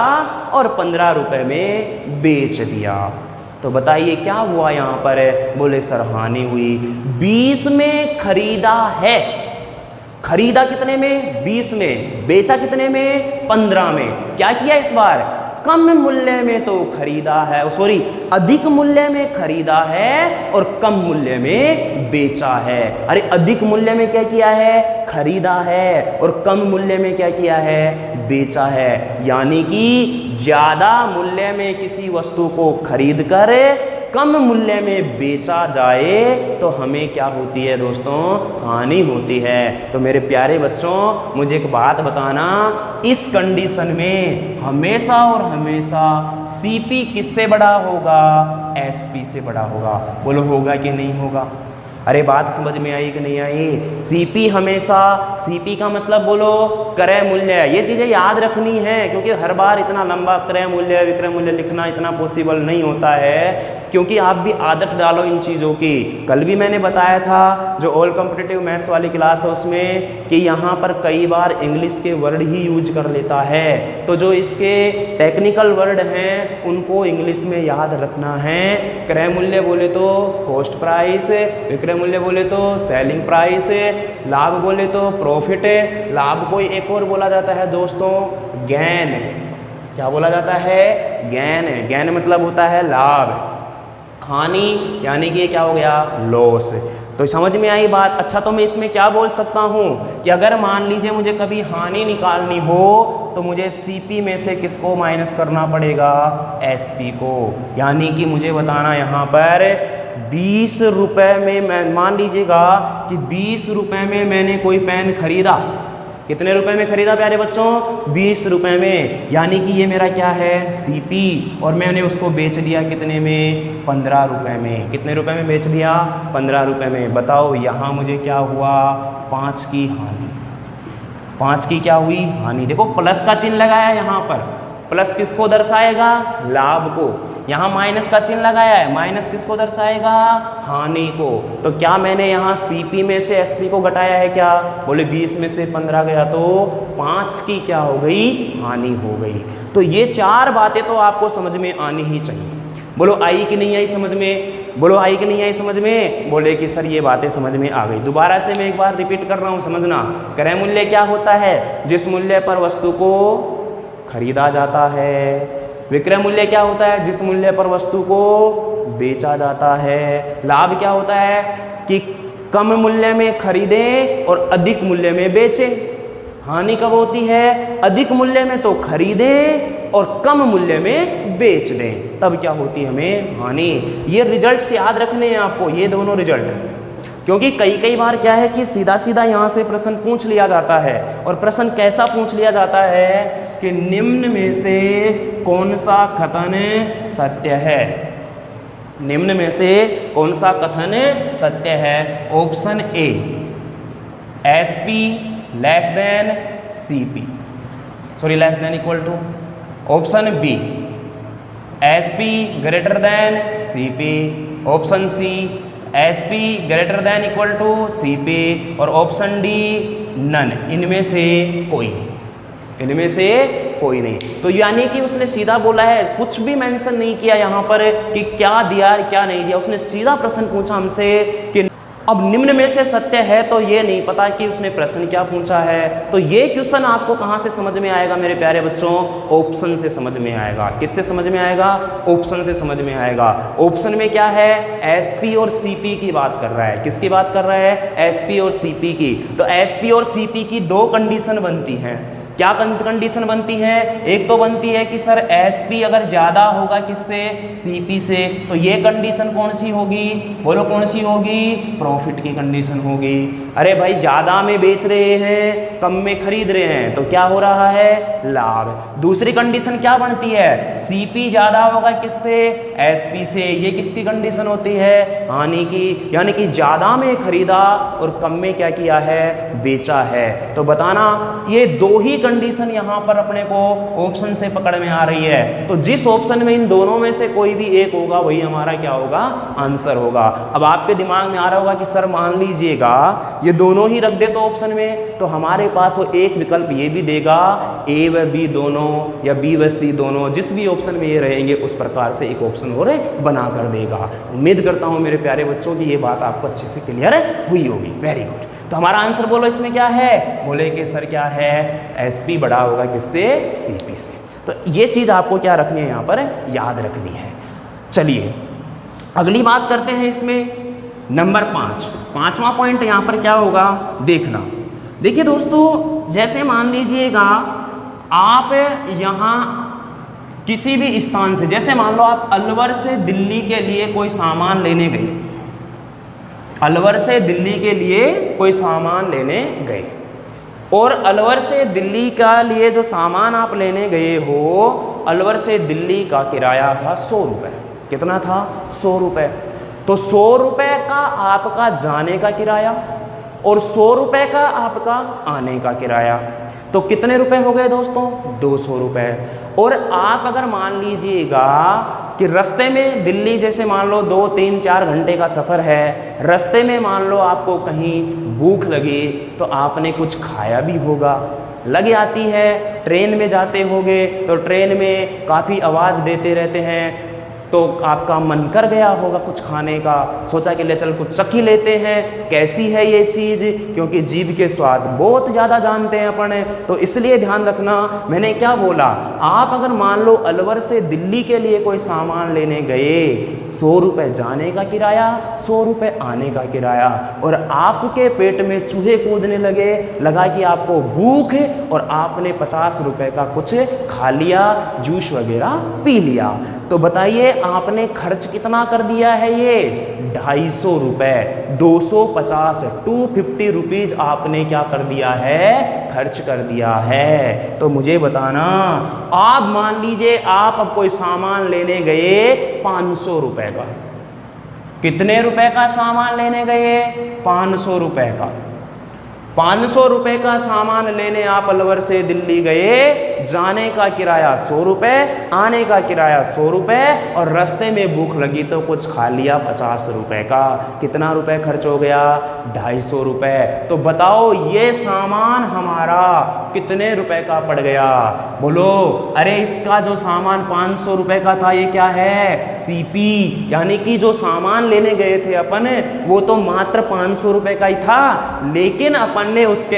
और 15 रुपए में बेच दिया। तो बताइए क्या हुआ यहाँ पर? बोले सर हानि हुई। 20 में खरीदा है, खरीदा कितने में? 20 में। बेचा कितने में? 15 में। क्या किया इस बार? कम मूल्य में तो खरीदा है, सॉरी अधिक मूल्य में खरीदा है और कम मूल्य में बेचा है। अरे अधिक मूल्य में क्या किया है? खरीदा है, और कम मूल्य में क्या किया है? बेचा है। यानी कि ज्यादा मूल्य में किसी वस्तु को खरीद कर कम मूल्य में बेचा जाए तो हमें क्या होती है दोस्तों? हानि होती है। तो मेरे प्यारे बच्चों मुझे एक बात बताना, इस कंडीशन में हमेशा और हमेशा सीपी किससे बड़ा होगा? एसपी से बड़ा होगा। बोलो होगा कि नहीं होगा? अरे बात समझ में आई कि नहीं आई? सीपी हमेशा, सीपी का मतलब बोलो क्रय मूल्य। ये चीज़ें याद रखनी है क्योंकि हर बार इतना लंबा क्रय मूल्य विक्रय मूल्य लिखना इतना पॉसिबल नहीं होता है, क्योंकि आप भी आदत डालो इन चीज़ों की। कल भी मैंने बताया था जो ऑल कॉम्पिटिटिव मैथ्स वाली क्लास है उसमें कि यहाँ पर कई बार इंग्लिश के वर्ड ही यूज कर लेता है, तो जो इसके टेक्निकल वर्ड हैं उनको इंग्लिश में याद रखना है। क्रय मूल्य बोले तो कॉस्ट प्राइस, विक्रय मूल्य बोले तो सेलिंग प्राइस, लाभ बोले तो प्रॉफिट, लाभ को एक और बोला जाता है दोस्तों गेन। क्या बोला जाता है? गेन। गेन मतलब होता है लाभ। हानि यानी कि क्या हो गया? लॉस। तो समझ में आई बात? अच्छा तो मैं इसमें क्या बोल सकता हूँ कि अगर मान लीजिए मुझे कभी हानि निकालनी हो तो मुझे सीपी में से किसको माइनस करना पड़ेगा? एसपी को। यानी कि मुझे बताना यहाँ पर 20 रुपये में, मैं मान लीजिएगा कि 20 रुपये में मैंने कोई पेन खरीदा। कितने रुपए में खरीदा प्यारे बच्चों? 20 रुपये में। यानी कि ये मेरा क्या है? सीपी। और मैंने उसको बेच दिया कितने में? 15 रुपये में। कितने रुपए में बेच दिया? 15 रुपये में। बताओ यहाँ मुझे क्या हुआ? 5 की हानि। 5 की क्या हुई? हानि। देखो प्लस का चिन्ह लगाया यहाँ पर। प्लस किसको दर्शाएगा? लाभ को। यहाँ माइनस का चिन्ह लगाया है, माइनस किसको दर्शाएगा? हानि को। तो क्या मैंने यहाँ सीपी में से एसपी को घटाया है क्या? बोले 20 में से 15 गया तो 5 की क्या हो गई? हानि हो गई। तो ये 4 बातें तो आपको समझ में आनी ही चाहिए। बोलो आई कि नहीं आई समझ में? बोलो आई कि नहीं आई समझ में? बोले कि सर ये बातें समझ में आ गई। दोबारा से मैं एक बार रिपीट कर रहा हूँ, समझना। क्रय मूल्य क्या होता है? जिस मूल्य पर वस्तु को खरीदा जाता है। विक्रय मूल्य क्या होता है? जिस मूल्य पर वस्तु को बेचा जाता है। लाभ क्या होता है? कि कम मूल्य में खरीदें और अधिक मूल्य में बेचें। हानि कब होती है? अधिक मूल्य में तो खरीदें और कम मूल्य में बेच दें, तब क्या होती है हमें? हानि। ये रिजल्ट्स याद रखने हैं आपको, ये दोनों रिजल्ट, क्योंकि कई बार क्या है कि सीधा सीधा यहाँ से प्रश्न पूछ लिया जाता है। और प्रश्न कैसा पूछ लिया जाता है कि निम्न में से कौन सा कथन सत्य है? निम्न में से कौन सा कथन सत्य है? Option A SP less than CP, sorry less than equal to. Option B SP greater than CP. Option C SP greater than equal to CP. और ऑप्शन डी नन। इनमें से कोई नहीं, इनमें से कोई नहीं। तो यानी कि उसने सीधा बोला है, कुछ भी मेंशन नहीं किया यहाँ पर कि क्या दिया क्या नहीं दिया। उसने सीधा प्रश्न पूछा हमसे कि अब निम्न में से सत्य है, तो ये नहीं पता कि उसने प्रश्न क्या पूछा है। तो ये क्वेश्चन आपको कहाँ से समझ में आएगा मेरे प्यारे बच्चों? ऑप्शन से समझ में आएगा। किससे समझ में आएगा? ऑप्शन से समझ में आएगा। ऑप्शन में क्या है? एसपी और सीपी की बात कर रहा है। किसकी बात कर रहा है? एसपी और सीपी की। तो एसपी और सीपी की 2 कंडीशन बनती हैं। क्या कंडीशन बनती है? एक तो बनती है कि सर एसपी अगर ज़्यादा होगा किससे? सीपी से, तो ये कंडीशन कौन सी होगी? बोलो कौन सी होगी? प्रॉफिट की कंडीशन होगी। अरे भाई ज़्यादा में बेच रहे हैं, कम में खरीद रहे हैं, तो क्या हो रहा है? लाभ। दूसरी कंडीशन क्या बनती है? सीपी ज़्यादा होगा किससे? एसपी से। ये किसकी कंडीशन होती है? हानि की। यानी कि ज़्यादा में खरीदा और कम में क्या किया है? बेचा है। तो बताना ये 2 ही कंडीशन यहाँ पर अपने को ऑप्शन से पकड़ में आ रही है। तो जिस ऑप्शन में इन दोनों में से कोई भी एक होगा वही हमारा क्या होगा? आंसर होगा। अब आपके दिमाग में आ रहा होगा कि सर मान लीजिएगा ये दोनों ही रख दे तो ऑप्शन में, तो हमारे पास वो एक विकल्प ये भी देगा, ए व बी दोनों या बी व सी दोनों, जिस भी ऑप्शन में ये रहेंगे उस प्रकार से एक ऑप्शन और बना कर देगा। उम्मीद करता हूँ मेरे प्यारे बच्चों की ये बात आपको अच्छे से क्लियर हुई होगी। Very good. तो हमारा आंसर बोलो इसमें क्या है? बोले कि सर क्या है, एसपी बड़ा होगा किससे? सीपी से। तो ये चीज़ आपको क्या रखनी है, यहाँ पर याद रखनी है। चलिए अगली बात करते हैं इसमें, नंबर 5, पांचवा पॉइंट यहाँ पर क्या होगा देखना। देखिए दोस्तों, जैसे मान लीजिएगा आप यहाँ किसी भी स्थान से, जैसे मान लो आप अलवर से दिल्ली के लिए कोई सामान लेने गए, अलवर से दिल्ली के लिए कोई सामान लेने गए, और अलवर से दिल्ली का लिए जो सामान आप लेने गए हो, अलवर से दिल्ली का किराया था 100 रुपये। कितना था? 100 रुपये। तो 100 रुपये का आपका जाने का किराया और 100 रुपये का आपका आने का किराया, तो कितने रुपए हो गए दोस्तों? 200 रुपये। और आप अगर मान लीजिएगा कि रास्ते में दिल्ली जैसे मान लो 2, 3, 4 घंटे का सफ़र है, रास्ते में मान लो आपको कहीं भूख लगी तो आपने कुछ खाया भी होगा, लग जाती है। ट्रेन में जाते होगे तो ट्रेन में काफ़ी आवाज़ देते रहते हैं, तो आपका मन कर गया होगा कुछ खाने का, सोचा कि ले चल कुछ चखी लेते हैं कैसी है ये चीज़, क्योंकि जीभ के स्वाद बहुत ज़्यादा जानते हैं अपन। तो इसलिए ध्यान रखना, मैंने क्या बोला, आप अगर मान लो अलवर से दिल्ली के लिए कोई सामान लेने गए, 100 रुपये जाने का किराया, 100 रुपये आने का किराया, और आपके पेट में चूहे कूदने लगे, लगा कि आपको भूख, और आपने 50 रुपये का कुछ खा लिया, जूस वगैरह पी लिया, तो बताइए आपने खर्च कितना कर दिया है? ये 250 रुपये, 250, 250 रुपीज़ आपने क्या कर दिया है? खर्च कर दिया है। तो मुझे बताना, आप मान लीजिए आप अब कोई सामान लेने गए 500 रुपये का, कितने रुपए का सामान लेने गए? 500 रुपये का। 500 रुपये का सामान लेने आप अलवर से दिल्ली गए, जाने का किराया 100 रुपये, आने का किराया 100 रुपये, और रास्ते में भूख लगी तो कुछ खा लिया 50 रुपये का, कितना रुपए खर्च हो गया? 250 रुपये। तो बताओ ये सामान हमारा कितने रुपए का पड़ गया? बोलो। अरे इसका जो सामान 500 रुपये का था ये क्या है? सीपी, यानी कि जो सामान लेने गए थे अपन वो तो मात्र 500 रुपये का ही था, लेकिन अपन ने उसके,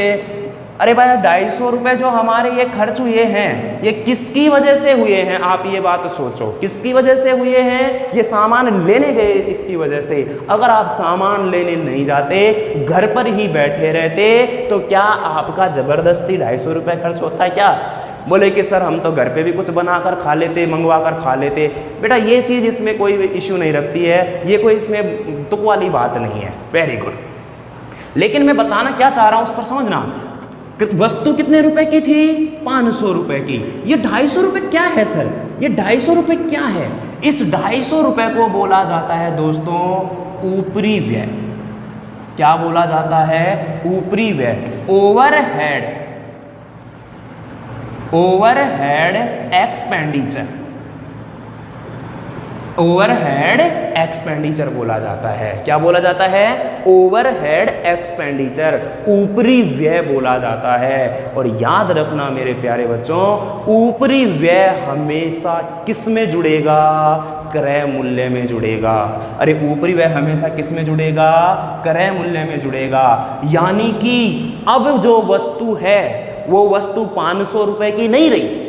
अरे भाई 250 रुपये जो हमारे ये खर्च हुए हैं, ये किसकी वजह से हुए हैं? आप ये बात सोचो, किसकी वजह से हुए हैं? ये सामान लेने गए इसकी वजह से। अगर आप सामान लेने नहीं जाते, घर पर ही बैठे रहते, तो क्या आपका ज़बरदस्ती 250 रुपये खर्च होता है क्या? बोले कि सर हम तो घर पे भी कुछ बनाकर खा लेते, मंगवा कर खा लेते। बेटा ये चीज़ इसमें कोई इश्यू नहीं रखती है, ये कोई इसमें तुक वाली बात नहीं है। Very good. लेकिन मैं बताना क्या चाह रहा हूँ उस पर समझना। वस्तु कितने रुपए की थी? 500 रुपए की। ये 250 रुपये क्या है सर? ये 250 रुपये क्या है? इस 250 रुपये को बोला जाता है दोस्तों ऊपरी व्यय। क्या बोला जाता है? ऊपरी व्यय, overhead, overhead expenditure, overhead expenditure बोला जाता है। क्या बोला जाता है? ओवरहेड एक्सपेंडिचर, ऊपरी व्यय बोला जाता है। और याद रखना मेरे प्यारे बच्चों, ऊपरी व्यय हमेशा किस में जुड़ेगा? क्रय मूल्य में जुड़ेगा। अरे ऊपरी व्यय हमेशा किस में जुड़ेगा? क्रय मूल्य में जुड़ेगा। यानी कि अब जो वस्तु है वो वस्तु 500 रुपये की नहीं रही।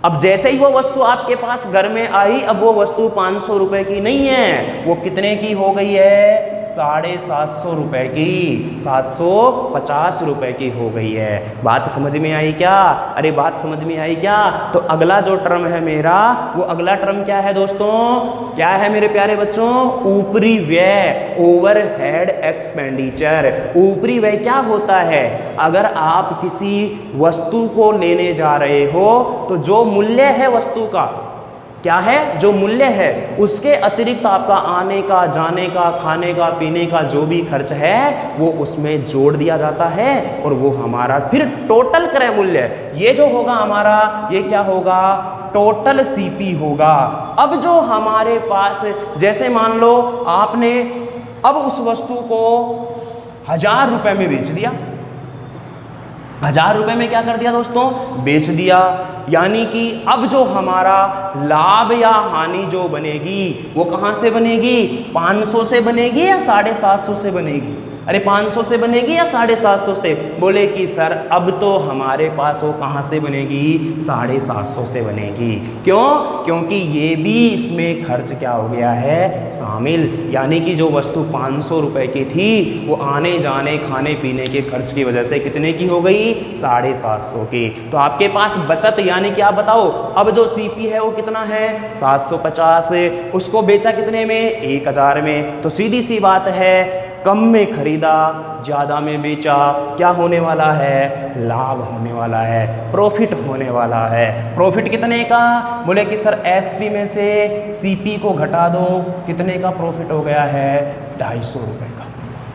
अब जैसे ही वो वस्तु आपके पास घर में आई, अब वो वस्तु 500 रुपये की नहीं है, वो कितने की हो गई है? 750 रुपये की, 750 रुपये की हो गई है। बात समझ में आई क्या? अरे बात समझ में आई क्या? तो अगला जो टर्म है मेरा, वो अगला टर्म क्या है दोस्तों? क्या है मेरे प्यारे बच्चों? ऊपरी व्यय, ओवरहेड एक्सपेंडिचर। ऊपरी व्यय क्या होता है? अगर आप किसी वस्तु को लेने जा रहे हो तो जो मूल्य है वस्तु का, क्या है? जो मूल्य है उसके अतिरिक्त आपका आने का, जाने का, खाने का, पीने का जो भी खर्च है वो उसमें जोड़ दिया जाता है, और वो हमारा फिर टोटल क्रय मूल्य, ये जो होगा हमारा, ये क्या होगा? टोटल सीपी होगा। अब जो हमारे पास, जैसे मान लो आपने अब उस वस्तु को 1000 रुपये में बेच दिया, 1000 रुपये में क्या कर दिया दोस्तों, बेच दिया। यानी कि अब जो हमारा लाभ या हानि जो बनेगी वो कहाँ से बनेगी, 500 से बनेगी या 750 से बनेगी? अरे 500 से बनेगी या 750 से? बोले कि सर अब तो हमारे पास वो कहाँ से बनेगी, 750 से बनेगी। क्यों? क्योंकि ये भी इसमें खर्च क्या हो गया है, शामिल। यानी कि जो वस्तु 500 रुपये की थी वो आने जाने खाने पीने के खर्च की वजह से कितने की हो गई, 750 की। तो आपके पास बचत यानी कि आप बताओ, अब जो सीपी है वो कितना है, 750, उसको बेचा कितने में, 1000 में। तो सीधी सी बात है, कम में खरीदा ज़्यादा में बेचा, क्या होने वाला है, लाभ होने वाला है, प्रॉफिट होने वाला है। प्रॉफिट कितने का, बोले कि सर एसपी में से सीपी को घटा दो, कितने का प्रॉफिट हो गया है, 250 रुपये का।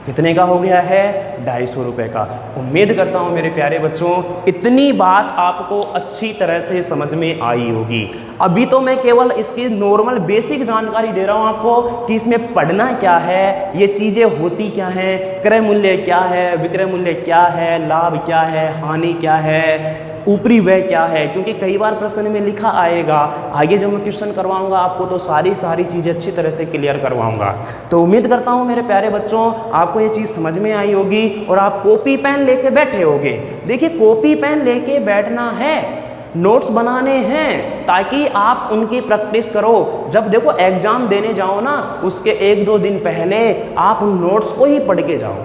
कितने का हो गया है, 250 रुपये का। उम्मीद करता हूँ मेरे प्यारे बच्चों इतनी बात आपको अच्छी तरह से समझ में आई होगी। अभी तो मैं केवल इसकी नॉर्मल बेसिक जानकारी दे रहा हूँ आपको कि इसमें पढ़ना क्या है, ये चीज़ें होती क्या हैं, क्रय मूल्य क्या है, विक्रय मूल्य क्या है, लाभ क्या है, हानि क्या है, ऊपरी व्यय क्या है। क्योंकि कई बार प्रश्न में लिखा आएगा, आगे जो मैं क्वेश्चन करवाऊंगा आपको तो सारी चीज़ें अच्छी तरह से क्लियर करवाऊंगा। तो उम्मीद करता हूं मेरे प्यारे बच्चों आपको ये चीज़ समझ में आई होगी और आप कॉपी पेन लेके बैठे होगे। देखिए कॉपी पेन लेके बैठना है, नोट्स बनाने हैं ताकि आप उनकी प्रैक्टिस करो। जब देखो एग्जाम देने जाओ ना, उसके 1-2 दिन पहले आप उन नोट्स को ही पढ़ के जाओ।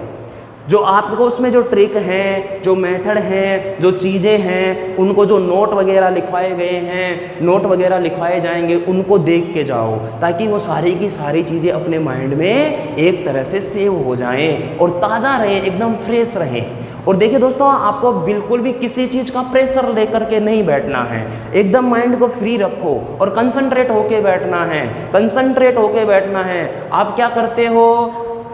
जो आपको उसमें जो ट्रिक हैं, जो मेथड हैं, जो चीज़ें हैं, उनको जो नोट वगैरह लिखवाए गए हैं, नोट वगैरह लिखवाए जाएंगे, उनको देख के जाओ ताकि वो सारी की सारी चीज़ें अपने माइंड में एक तरह से सेव हो जाएं और ताज़ा रहें, एकदम फ्रेश रहें। और देखिए दोस्तों आपको बिल्कुल भी किसी चीज़ का प्रेशर लेकर के नहीं बैठना है, एकदम माइंड को फ्री रखो और कंसंट्रेट होके बैठना है, कंसंट्रेट होके बैठना है। आप क्या करते हो,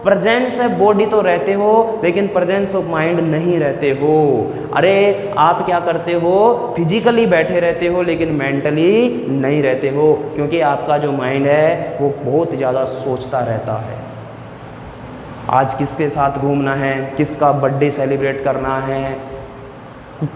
प्रेजेंस है बॉडी तो रहते हो लेकिन प्रेजेंस ऑफ माइंड नहीं रहते हो। अरे आप क्या करते हो, फिजिकली बैठे रहते हो लेकिन मेंटली नहीं रहते हो, क्योंकि आपका जो माइंड है वो बहुत ज़्यादा सोचता रहता है। आज किसके साथ घूमना है, किसका बर्थडे सेलिब्रेट करना है,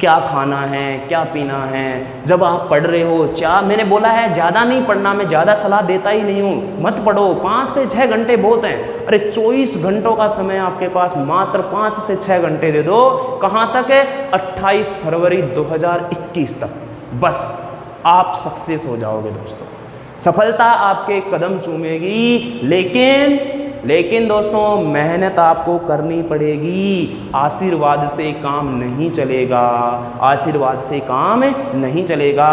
क्या खाना है, क्या पीना है। जब आप पढ़ रहे हो, मैंने बोला है ज़्यादा नहीं पढ़ना, मैं ज़्यादा सलाह देता ही नहीं हूँ, मत पढ़ो, 5 से 6 घंटे बहुत हैं। अरे 24 घंटों का समय आपके पास, मात्र 5 से 6 घंटे दे दो। कहाँ तक है, 28 फरवरी 2021 तक, बस आप सक्सेस हो जाओगे दोस्तों। सफलता आपके कदम चूमेगी, लेकिन दोस्तों मेहनत आपको करनी पड़ेगी। आशीर्वाद से काम नहीं चलेगा, आशीर्वाद से काम नहीं चलेगा।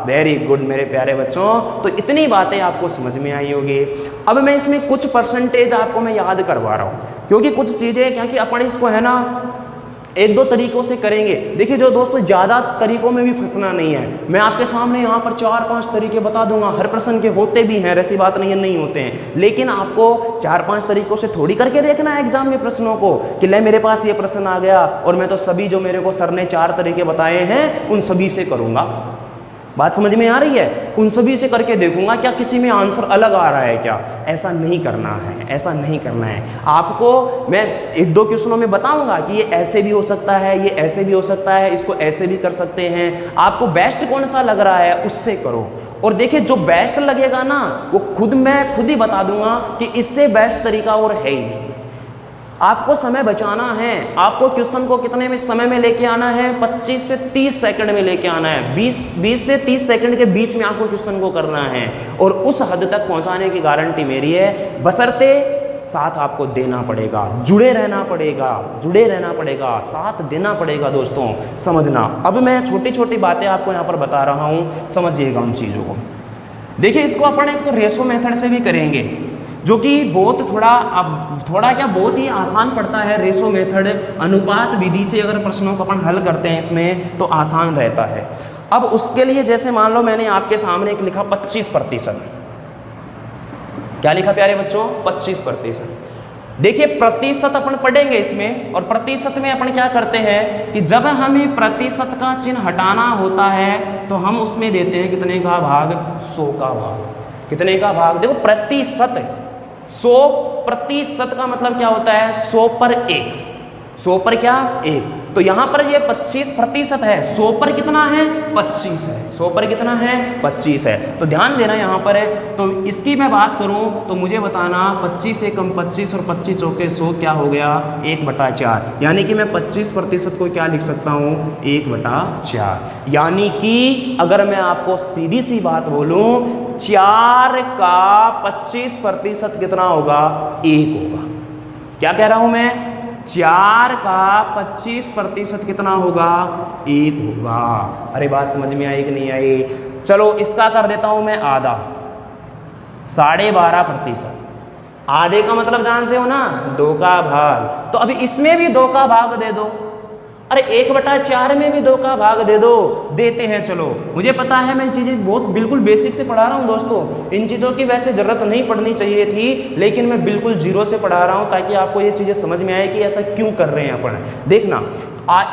वेरी गुड मेरे प्यारे बच्चों, तो इतनी बातें आपको समझ में आई होगी। अब मैं इसमें कुछ परसेंटेज आपको मैं याद करवा रहा हूँ, क्योंकि कुछ चीज़ें, क्योंकि अपन इसको है ना 1-2 तरीकों से करेंगे। देखिए जो दोस्तों ज़्यादा तरीकों में भी फंसना नहीं है, मैं आपके सामने यहाँ पर 4-5 तरीके बता दूंगा। हर प्रश्न के होते भी हैं, ऐसी बात नहीं है नहीं होते हैं, लेकिन आपको 4-5 तरीकों से थोड़ी करके देखना है एग्जाम में प्रश्नों को कि ले मेरे पास ये प्रश्न आ गया और मैं तो सभी जो मेरे को सर ने 4 तरीके बताए हैं उन सभी से करूँगा। बात समझ में आ रही है, उन सभी से करके देखूंगा क्या किसी में आंसर अलग आ रहा है क्या। ऐसा नहीं करना है, ऐसा नहीं करना है। आपको मैं 1-2 क्वेश्चनों में बताऊंगा कि ये ऐसे भी हो सकता है, ये ऐसे भी हो सकता है, इसको ऐसे भी कर सकते हैं। आपको बेस्ट कौन सा लग रहा है उससे करो। और देखिए जो बेस्ट लगेगा ना वो मैं खुद ही बता दूंगा कि इससे बेस्ट तरीका और है ही नहीं। आपको समय बचाना है, आपको क्वेश्चन को कितने में समय में लेके आना है, 25 से 30 सेकंड में लेके आना है। 20 से 30 सेकंड के बीच में आपको क्वेश्चन को करना है और उस हद तक पहुंचाने की गारंटी मेरी है, बशर्ते साथ आपको देना पड़ेगा, जुड़े रहना पड़ेगा, साथ देना पड़ेगा दोस्तों, समझना। अब मैं छोटी छोटी बातें आपको यहाँ पर बता रहा हूँ, समझिएगा उन चीज़ों को। देखिए इसको अपन एक तो रेशो मेथड से भी करेंगे, जो कि बहुत बहुत ही आसान पड़ता है। रेशो मेथड, अनुपात विधि से अगर प्रश्नों को अपन हल करते हैं इसमें तो आसान रहता है। अब उसके लिए जैसे मान लो मैंने आपके सामने एक लिखा 25%, क्या लिखा प्यारे बच्चों, 25%। देखिए प्रतिशत अपन पढ़ेंगे इसमें, और प्रतिशत में अपन क्या करते हैं कि जब हमें प्रतिशत का चिन्ह हटाना होता है तो हम उसमें देते हैं कितने का भाग, 100 का भाग। कितने का भाग, देखो प्रतिशत 100% का मतलब क्या होता है, 100 पर 1, 100 पर क्या 1। तो यहाँ पर ये 25% है, 100 पर कितना है 25 है, 100 पर कितना है 25 है। तो ध्यान देना यहाँ पर है, तो इसकी मैं बात करूँ तो मुझे बताना 25 से कम 25 और 25 चौके 100 क्या हो गया 1/4, यानी कि मैं 25% को क्या लिख सकता हूँ 1/4। यानी कि अगर मैं आपको सीधी सी बात बोलूँ 4 का 25% कितना होगा 1 होगा। क्या कह रहा हूं मैं 4 का 25% कितना होगा 1 होगा। अरे बात समझ में आई कि नहीं आई? चलो इसका कर देता हूं मैं आधा, 12.5%। आधे का मतलब जानते हो ना 2 का भाग, तो अभी इसमें भी 2 का भाग दे दो। अरे 1/4 में भी 2 का भाग दे दो, देते हैं। चलो मुझे पता है मैं चीज़ें बहुत बिल्कुल बेसिक से पढ़ा रहा हूँ दोस्तों, इन चीज़ों की वैसे ज़रूरत नहीं पड़नी चाहिए थी, लेकिन मैं बिल्कुल जीरो से पढ़ा रहा हूँ ताकि आपको ये चीज़ें समझ में आए कि ऐसा क्यों कर रहे हैं अपन। देखना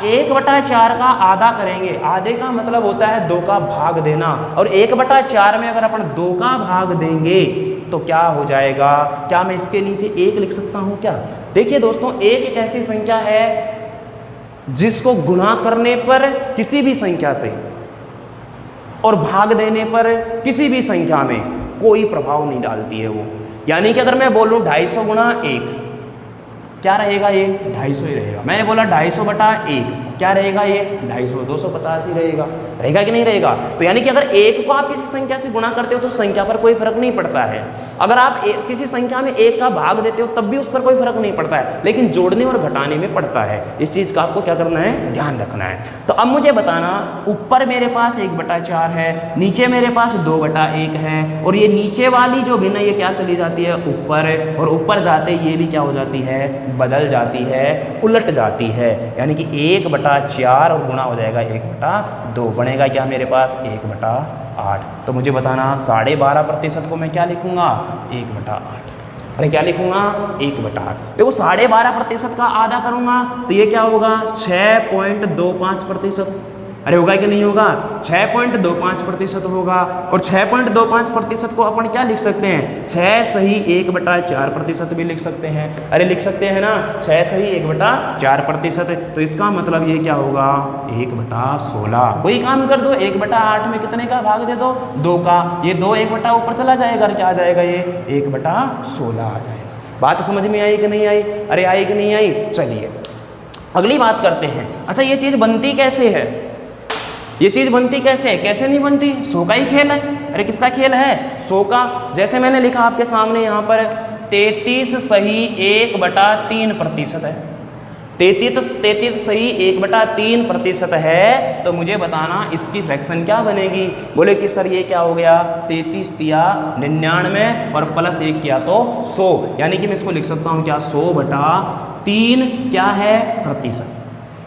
1/4 का आधा करेंगे, आधे का मतलब होता है 2 का भाग देना, और 1/4 में अगर अपन 2 का भाग देंगे तो क्या हो जाएगा? क्या मैं इसके नीचे 1 लिख सकता हूँ क्या? देखिए दोस्तों 1 एक ऐसी संख्या है जिसको गुणा करने पर किसी भी संख्या से और भाग देने पर किसी भी संख्या में कोई प्रभाव नहीं डालती है वो। यानी कि अगर मैं बोलूँ 250 गुणा 1 क्या रहेगा? ये 250 ही रहेगा। मैंने बोला 250/1 क्या रहेगा? ये 250, 250 ही रहेगा। रहेगा कि नहीं रहेगा? तो यानी कि अगर 1 को आप किसी संख्या से गुणा करते हो तो संख्या पर कोई फर्क नहीं पड़ता है। अगर आप किसी संख्या में 1 का भाग देते हो तब भी उस पर कोई फर्क नहीं पड़ता है, लेकिन जोड़ने और घटाने में पड़ता है। इस चीज़ का आपको क्या करना है? ध्यान रखना है। तो अब मुझे बताना, ऊपर मेरे पास 1/4 है, नीचे मेरे पास 2/1 है, और ये नीचे वाली जो भिन्न ये क्या चली जाती है ऊपर, और ऊपर जाते ये भी क्या हो जाती है? बदल जाती है, उलट जाती है। यानी कि 1/4 और गुणा हो जाएगा 1/2, बनेगा क्या मेरे पास 1/8। तो मुझे बताना 12.5% को मैं क्या लिखूंगा 1/8। अरे क्या लिखूंगा 1/8। देखो 12.5% का आधा करूंगा तो ये क्या होगा 6.25%। अरे होगा कि नहीं होगा? 6.25% होगा, और 6.25% को अपन क्या लिख सकते हैं? 6 सही 1/4% भी लिख सकते हैं। अरे लिख सकते हैं ना, 6 सही 1/4%। तो इसका मतलब ये क्या होगा 1/16। वही काम कर दो, 1/8 में कितने का भाग दे दो 2 का, ये 2 1 ऊपर चला जाएगा, क्या आ जाएगा ये 1/16 आ जाएगा। बात समझ में आई कि नहीं आई? अरे आई कि नहीं आई? चलिए अगली बात करते हैं। अच्छा ये चीज़ बनती कैसे है? ये चीज़ बनती कैसे है? कैसे नहीं बनती? 100 का ही खेल है। अरे किसका खेल है? 100 का। जैसे मैंने लिखा आपके सामने यहाँ पर 33 सही 1/3% है। 33 सही 1/3% है, तो मुझे बताना इसकी फ्रैक्शन क्या बनेगी? बोले कि सर ये क्या हो गया 33 तिया 99 और प्लस 1 किया तो 100, यानी कि मैं इसको लिख सकता हूँ क्या 100/3 क्या है प्रतिशत,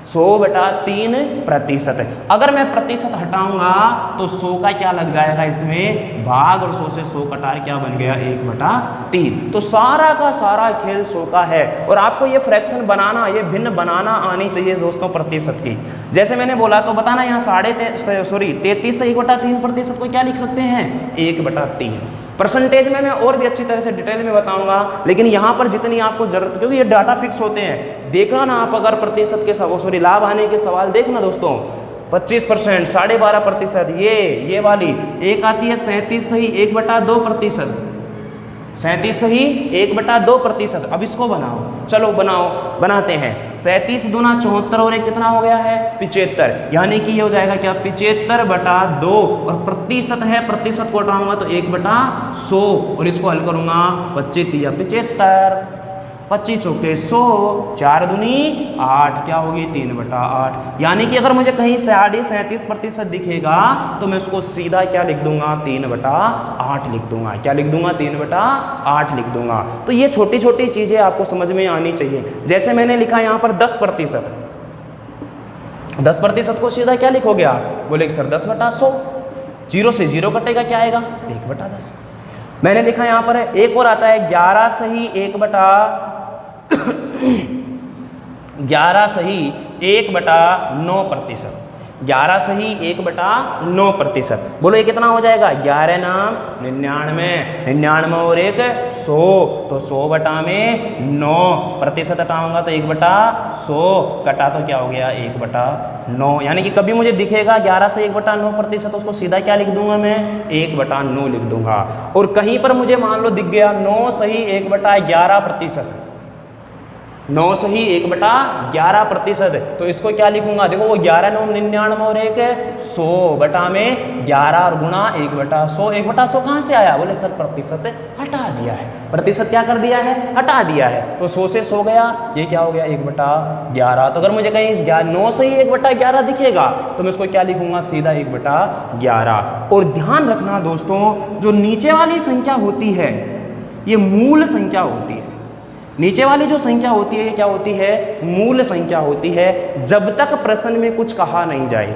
100/3%। अगर मैं प्रतिशत हटाऊंगा तो 100 का क्या लग जाएगा इसमें भाग, और 100 से 100 कटार क्या बन गया 1/3। तो सारा का सारा खेल 100 का है। और आपको ये फ्रैक्शन बनाना, ये भिन्न बनाना आनी चाहिए दोस्तों प्रतिशत की। जैसे मैंने बोला तो बताना यहाँ 33 से 1/3% को क्या लिख सकते हैं 1/3। परसेंटेज में मैं और भी अच्छी तरह से डिटेल में बताऊंगा, लेकिन यहाँ पर जितनी आपको जरूरत, क्योंकि ये डाटा फिक्स होते हैं। देखना ना आप अगर प्रतिशत के लाभ आने के सवाल देखना दोस्तों, 25%, 12.5%, ये वाली एक आती है 37 सही 1/2%, 37 सही 1/2%। अब इसको बनाओ, चलो बनाते हैं। 37 दूना 74 और 1 कितना हो गया है 75, यानी कि ये हो जाएगा क्या 75/2, और प्रतिशत है, प्रतिशत को हटाऊंगा तो 1/100, और इसको हल करूंगा 25 या 75, 25 चौके 100, 4 दूनी 8 क्या होगी 3/8। यानी कि अगर मुझे कहीं 37% दिखेगा तो मैं उसको सीधा क्या लिख दूंगा 3/8 लिख दूंगा। क्या लिख दूंगा 3/8 लिख दूंगा। तो ये छोटी छोटी चीज़ें आपको समझ में आनी चाहिए। जैसे मैंने लिखा यहाँ पर 10%, 10% को सीधा क्या लिखोगे आप? बोले सर 10/100, 0 से 0 कटेगा, क्या आएगा 1/10। मैंने लिखा यहाँ पर एक और आता है 11 सही 11 सही 1/9%। 11 सही 1/9%। बोलो ये कितना हो जाएगा? 11 नाम 99, 99 और 1 100, तो 100/9%। हटाऊंगा तो 1/100, कटा तो क्या हो गया 1/9। यानी कि कभी मुझे दिखेगा 11 से 1/9%, तो उसको सीधा क्या लिख दूंगा मैं? 1/9 लिख दूंगा। और कहीं पर मुझे मान लो दिख गया 9 सही 1/11%, 9 सही 1/11%, तो इसको क्या लिखूंगा? देखो वो 11 9 99 और 1 100 बटा में 11 और गुणा 1/100। 1/100 कहाँ से आया? बोले सर प्रतिशत हटा दिया है। प्रतिशत क्या कर दिया है? हटा दिया है। तो 100 से 100 गया, ये क्या हो गया 1/11। तो अगर मुझे कहीं 9 सही 1/11 दिखेगा तो मैं उसको क्या लिखूंगा? सीधा 1/11। और ध्यान रखना दोस्तों, जो नीचे वाली संख्या होती है ये मूल संख्या होती है। नीचे वाली जो संख्या होती है ये क्या होती है? मूल संख्या होती है। जब तक प्रश्न में कुछ कहा नहीं जाए,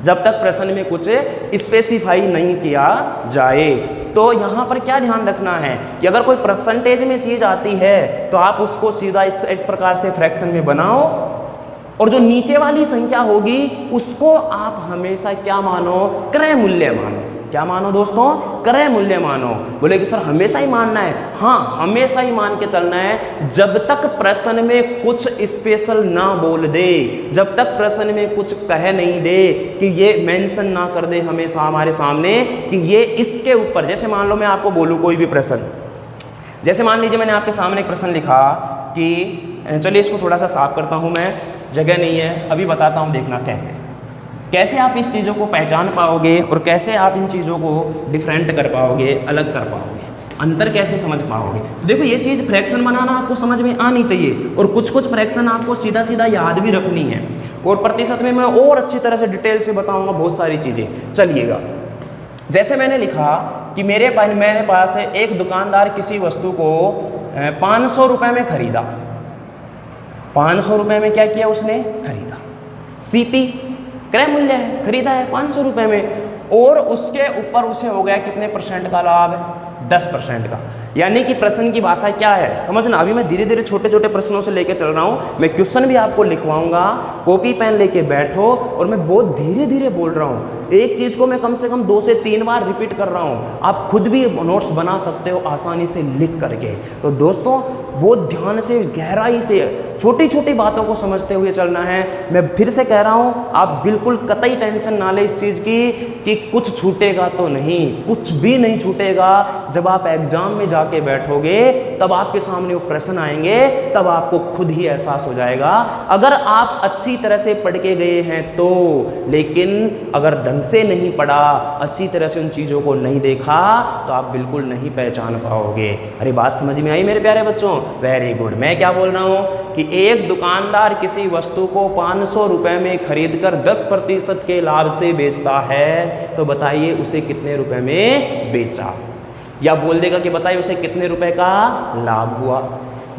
जब तक प्रश्न में कुछ स्पेसिफाई नहीं किया जाए। तो यहाँ पर क्या ध्यान रखना है कि अगर कोई परसेंटेज में चीज़ आती है तो आप उसको सीधा इस प्रकार से फ्रैक्शन में बनाओ, और जो नीचे वाली संख्या होगी उसको आप हमेशा क्या मानो? क्रय मूल्य मानो। क्या मानो दोस्तों? क्रय मूल्य मानो। बोले कि सर हमेशा ही मानना है? हाँ, हमेशा ही मान के चलना है। जब तक प्रश्न में कुछ स्पेशल ना बोल दे, जब तक प्रश्न में कुछ कह नहीं दे, कि ये मेंशन ना कर दे हमेशा हमारे सामने कि ये इसके ऊपर। जैसे मान लो मैं आपको बोलूँ कोई भी प्रश्न, जैसे मान लीजिए मैंने आपके सामने एक प्रश्न लिखा कि चलिए इसको थोड़ा सा साफ करता हूँ मैं, जगह नहीं है, अभी बताता हूँ, देखना कैसे आप इस चीज़ों को पहचान पाओगे और कैसे आप इन चीज़ों को डिफरेंट कर पाओगे, अलग कर पाओगे, अंतर कैसे समझ पाओगे। तो देखो ये चीज़ फ्रैक्शन बनाना आपको समझ में आनी चाहिए, और कुछ फ्रैक्शन आपको सीधा सीधा याद भी रखनी है, और प्रतिशत में मैं और अच्छी तरह से डिटेल से बताऊंगा बहुत सारी चीज़ें। चलिएगा, जैसे मैंने लिखा कि मेरे पास एक दुकानदार किसी वस्तु को 500 रुपये में खरीदा। 500 रुपये में क्या किया उसने? खरीदा। सीपी क्रय मूल्य है, खरीदा है 500 रुपये में, और उसके ऊपर उसे हो गया कितने % का लाभ? 10% का। यानी कि प्रश्न की भाषा क्या है समझना। अभी मैं धीरे धीरे छोटे छोटे प्रश्नों से लेके चल रहा हूँ, मैं क्वेश्चन भी आपको लिखवाऊंगा, कॉपी पेन लेके बैठो, और मैं बहुत धीरे धीरे बोल रहा हूँ। एक चीज़ को मैं कम से कम 2 से 3 बार रिपीट कर रहा हूँ। आप खुद भी नोट्स बना सकते हो आसानी से लिख करके। तो दोस्तों बहुत ध्यान से, गहराई से, छोटी छोटी बातों को समझते हुए चलना है। मैं फिर से कह रहा हूँ, आप बिल्कुल कतई टेंशन ना ले इस चीज़ की कि कुछ छूटेगा तो नहीं, कुछ भी नहीं छूटेगा। जब आप एग्जाम में जाके बैठोगे तब आपके सामने वो प्रश्न आएंगे, तब आपको खुद ही एहसास हो जाएगा। अगर आप अच्छी तरह से पढ़ के गए हैं तो, लेकिन अगर ढंग से नहीं पढ़ा, अच्छी तरह से उन चीज़ों को नहीं देखा, तो आप बिल्कुल नहीं पहचान पाओगे। अरे बात समझ में आई मेरे प्यारे बच्चों? Very good. मैं क्या बोल रहा हूँ कि एक दुकानदार किसी वस्तु को 500 रुपये में खरीद कर 10% के लाभ से बेचता है, तो बताइए उसे कितने रुपए में बेचा? या बोल देगा कि बताइए उसे कितने रुपए का लाभ हुआ।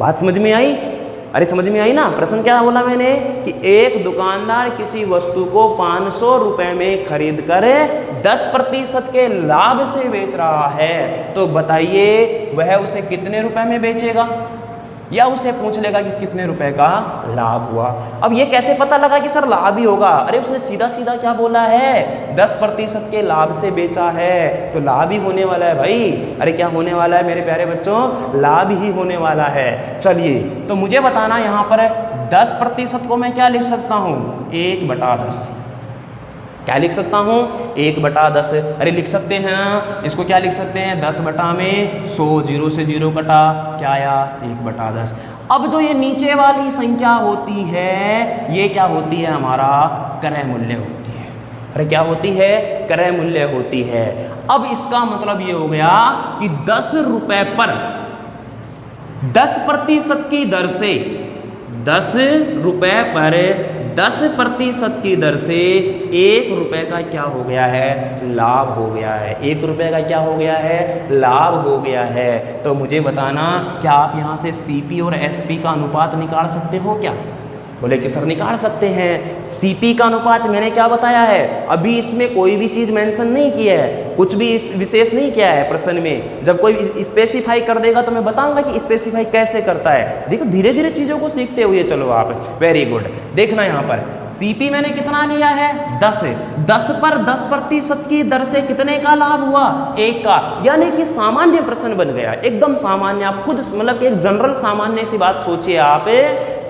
बात समझ में आई? अरे समझ में आई ना? प्रश्न क्या बोला मैंने कि एक दुकानदार किसी वस्तु को 500 रुपये में खरीद कर 10% के लाभ से बेच रहा है, तो बताइए वह उसे कितने रुपए में बेचेगा? या उसे पूछ लेगा कि कितने रुपए का लाभ हुआ। अब ये कैसे पता लगा कि सर लाभ ही होगा? अरे उसने सीधा सीधा क्या बोला है? 10% के लाभ से बेचा है, तो लाभ ही होने वाला है भाई। अरे क्या होने वाला है मेरे प्यारे बच्चों? लाभ ही होने वाला है। चलिए, तो मुझे बताना यहाँ पर 10% को मैं क्या लिख सकता हूँ? 1/10। क्या लिख सकता हूँ? 1/10। अरे लिख सकते हैं, इसको क्या लिख सकते हैं? 10/100, 0 से 0 कटा, क्या आया? 1/10। अब जो ये नीचे वाली संख्या होती है, ये क्या होती है? हमारा क्रय मूल्य होती है। अरे क्या होती है? क्रय मूल्य होती है। अब इसका मतलब ये हो गया कि 10 रुपये पर 10% की दर से, 10 रुपये पर 10% की दर से 1 रुपये का क्या हो गया है? लाभ हो गया है। 1 रुपये का क्या हो गया है? लाभ हो गया है। तो मुझे बताना, क्या आप यहाँ से CP और SP का अनुपात निकाल सकते हो क्या? बोले कि सर निकाल सकते हैं। सीपी का अनुपात मैंने क्या बताया है, अभी इसमें कोई भी चीज़ मेंशन नहीं किया है, कुछ भी इस विशेष नहीं किया है प्रश्न में। जब कोई स्पेसिफाई कर देगा तो मैं बताऊंगा कि स्पेसिफाई कैसे करता है। देखो धीरे धीरे चीज़ों को सीखते हुए चलो आप। Very good. देखना यहाँ पर सीपी मैंने कितना लिया है 10 पर 10% की दर से कितने का लाभ हुआ, 1 का, यानी कि सामान्य प्रश्न बन गया, एकदम सामान्य। आप खुद मतलब एक जनरल सामान्य सी बात सोचिए आप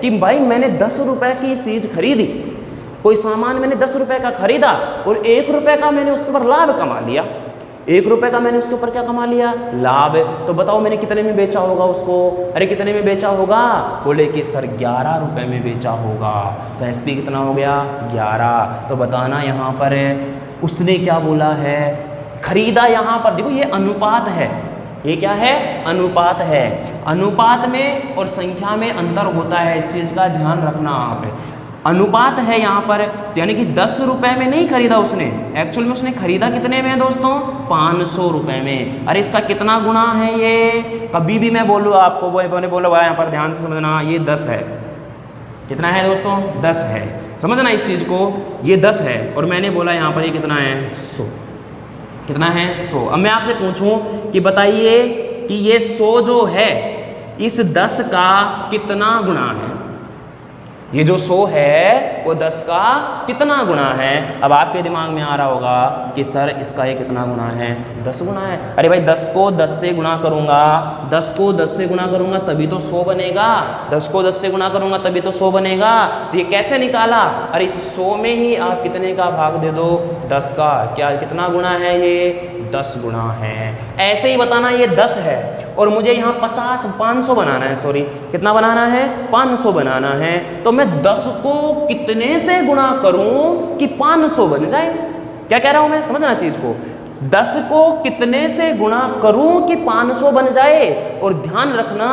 कि भाई मैंने 10 रुपए की चीज खरीदी, कोई सामान मैंने 10 रुपए का खरीदा और 1 रुपए का मैंने उसके ऊपर लाभ कमा लिया। 1 रुपए का मैंने उसके ऊपर क्या कमा लिया, लाभ। तो बताओ मैंने कितने में बेचा होगा उसको, अरे कितने में बेचा होगा, बोले कि सर 11 रुपए में बेचा होगा। तो एसपी कितना हो गया 11। तो बताना यहाँ पर उसने क्या बोला है, खरीदा। यहाँ पर देखो ये अनुपात है, ये क्या है, अनुपात है। अनुपात में और संख्या में अंतर होता है, इस चीज़ का ध्यान रखना आप। अनुपात है यहाँ पर, यानी कि 10 रुपए में नहीं खरीदा उसने, एक्चुअल में उसने खरीदा कितने में दोस्तों, 500 रुपए में। अरे इसका कितना गुना है ये, कभी भी मैं बोलूँ आपको, मैंने बोला भाई यहाँ पर ध्यान से समझना, ये 10 है। कितना है दोस्तों, 10 है। समझना इस चीज़ को, ये 10 है और मैंने बोला यहाँ पर ये कितना है 100। कितना है 100। अब मैं आपसे पूछूं कि बताइए कि ये 100 जो है इस 10 का कितना गुना है। ये जो 100 है वो 10 का कितना गुना है। अब आपके दिमाग में आ रहा होगा कि सर इसका ये कितना गुना है, 10 गुना है। अरे भाई 10 को 10 से गुना करूंगा, 10 को 10 से गुना करूंगा तभी तो 100 बनेगा, 10 को 10 से गुना करूंगा तभी तो 100 बनेगा। तो ये कैसे निकाला, अरे इस 100 में ही आप कितने का भाग दे दो, 10 का। क्या कितना गुना है ये, 10 गुना है। ऐसे ही बताना ये 10 है और मुझे यहाँ 500 बनाना है, सॉरी कितना बनाना है, 500 बनाना है। तो मैं 10 को कितने से गुणा करूं कि 500 बन जाए। क्या कह रहा हूं मैं, समझना चीज को। 10 को कितने से गुणा करूं कि 500 बन जाए। और ध्यान रखना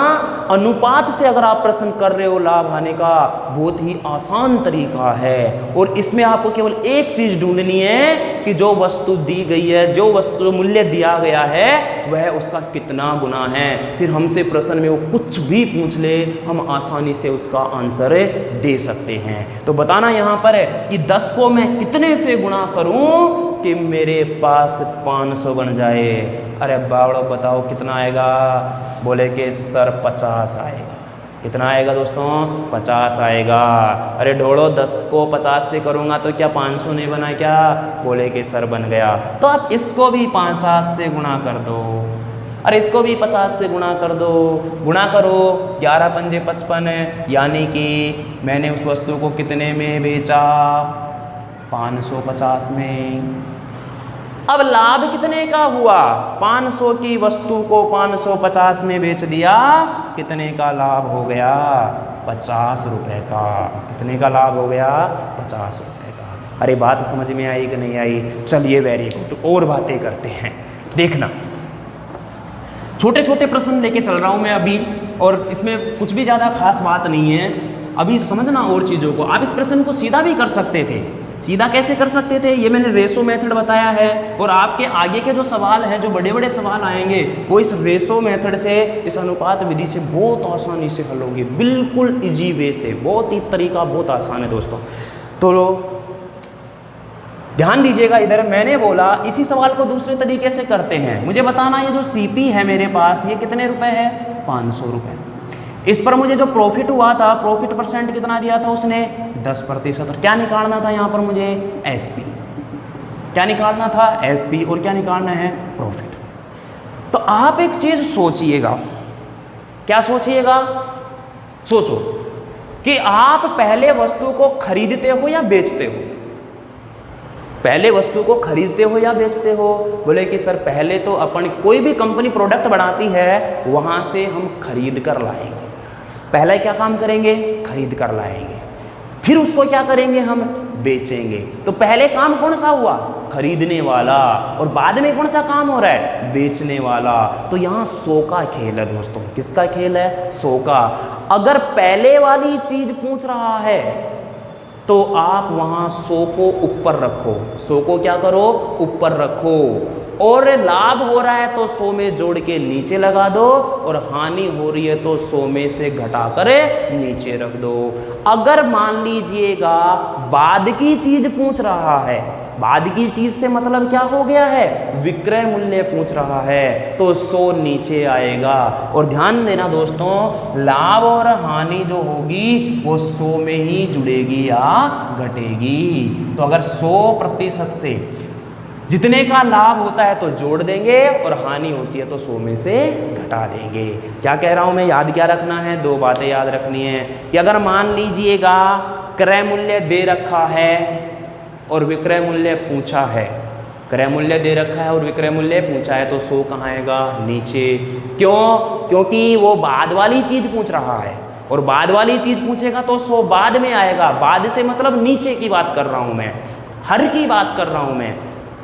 अनुपात से अगर आप प्रश्न कर रहे हो लाभ आने का, बहुत ही आसान तरीका है। और इसमें आपको केवल एक चीज ढूंढनी है कि जो वस्तु दी गई है, जो वस्तु मूल्य दिया गया है वह उसका कितना गुना है। फिर हमसे प्रश्न में वो कुछ भी पूछ ले, हम आसानी से उसका आंसर दे सकते हैं। तो बताना यहाँ पर है कि 10 को मैं कितने से गुणा करूं कि मेरे पास 500 बन जाए। अरे बावड़ो बताओ कितना आएगा, बोले कि सर 50 आएगा। कितना आएगा दोस्तों, 50 आएगा। अरे ढोड़ो 10 को 50 से करूँगा तो क्या 500 नहीं बना क्या, बोले कि सर बन गया। तो आप इसको भी 50 से गुणा कर दो, अरे इसको भी 50 से गुणा कर दो। गुणा करो 11 पंजे 55, यानी कि मैंने उस वस्तु को कितने में बेचा, 550 में। अब लाभ कितने का हुआ, 500 की वस्तु को 550 में बेच दिया, कितने का लाभ हो गया, 50 रुपए का। कितने का लाभ हो गया, 50 रुपए का। अरे बात समझ में आई कि नहीं आई, चलिए वेरी गुड, और बातें करते हैं। देखना छोटे छोटे प्रश्न लेके चल रहा हूं मैं अभी, और इसमें कुछ भी ज़्यादा खास बात नहीं है। अभी समझना और चीज़ों को। आप इस प्रश्न को सीधा भी कर सकते थे। सीधा कैसे कर सकते थे, ये मैंने रेशो मेथड बताया है। और आपके आगे के जो सवाल हैं, जो बड़े बड़े सवाल आएंगे, वो इस रेशो मेथड से, इस अनुपात विधि से बहुत आसानी से हल होंगे, बिल्कुल इजी वे से। बहुत ही तरीका बहुत आसान है दोस्तों। तो ध्यान दीजिएगा इधर, मैंने बोला इसी सवाल को दूसरे तरीके से करते हैं। मुझे बताना ये जो सीपी है मेरे पास, ये कितने रुपए है, 500 रुपये। इस पर मुझे जो प्रॉफिट हुआ था, प्रॉफिट परसेंट कितना दिया था उसने, 10%। क्या निकालना था यहाँ पर मुझे, एसपी। क्या निकालना था, एसपी। और क्या निकालना है, प्रॉफिट। तो आप एक चीज सोचिएगा, क्या सोचिएगा, सोचो कि आप पहले वस्तु को खरीदते हो या बेचते हो। पहले वस्तु को खरीदते हो या बेचते हो, बोले कि सर पहले तो अपन कोई भी कंपनी प्रोडक्ट बनाती है, वहां से हम खरीद कर लाएंगे। पहला क्या काम करेंगे, खरीद कर लाएंगे, फिर उसको क्या करेंगे, हम बेचेंगे। तो पहले काम कौन सा हुआ, खरीदने वाला, और बाद में कौन सा काम हो रहा है, बेचने वाला। तो यहाँ 100 का खेल है दोस्तों। किसका खेल है, 100 का। अगर पहले वाली चीज पूछ रहा है तो आप वहां 100 को ऊपर रखो। 100 को क्या करो, ऊपर रखो। और लाभ हो रहा है तो 100 में जोड़ के नीचे लगा दो, और हानि हो रही है तो 100 में से घटाकर नीचे रख दो। अगर मान लीजिएगा बाद की चीज पूछ रहा है, बाद की चीज से मतलब क्या हो गया है, विक्रय मूल्य पूछ रहा है, तो 100 नीचे आएगा। और ध्यान देना दोस्तों, लाभ और हानि जो होगी वो 100 में ही जुड़ेगी या घटेगी। तो अगर 100% से जितने का लाभ होता है तो जोड़ देंगे, और हानि होती है तो 100 में से घटा देंगे। क्या कह रहा हूं मैं, याद क्या रखना है, दो बातें याद रखनी है कि अगर मान लीजिएगा क्रय मूल्य दे रखा है और विक्रय मूल्य पूछा है, क्रय मूल्य दे रखा है और विक्रय मूल्य पूछा है, तो 100 कहाँ आएगा, नीचे। क्यों, क्योंकि वो बाद वाली चीज पूछ रहा है, और बाद वाली चीज पूछेगा तो 100 बाद में आएगा। बाद से मतलब नीचे की बात कर रहा हूं मैं, हर की बात कर रहा हूं मैं।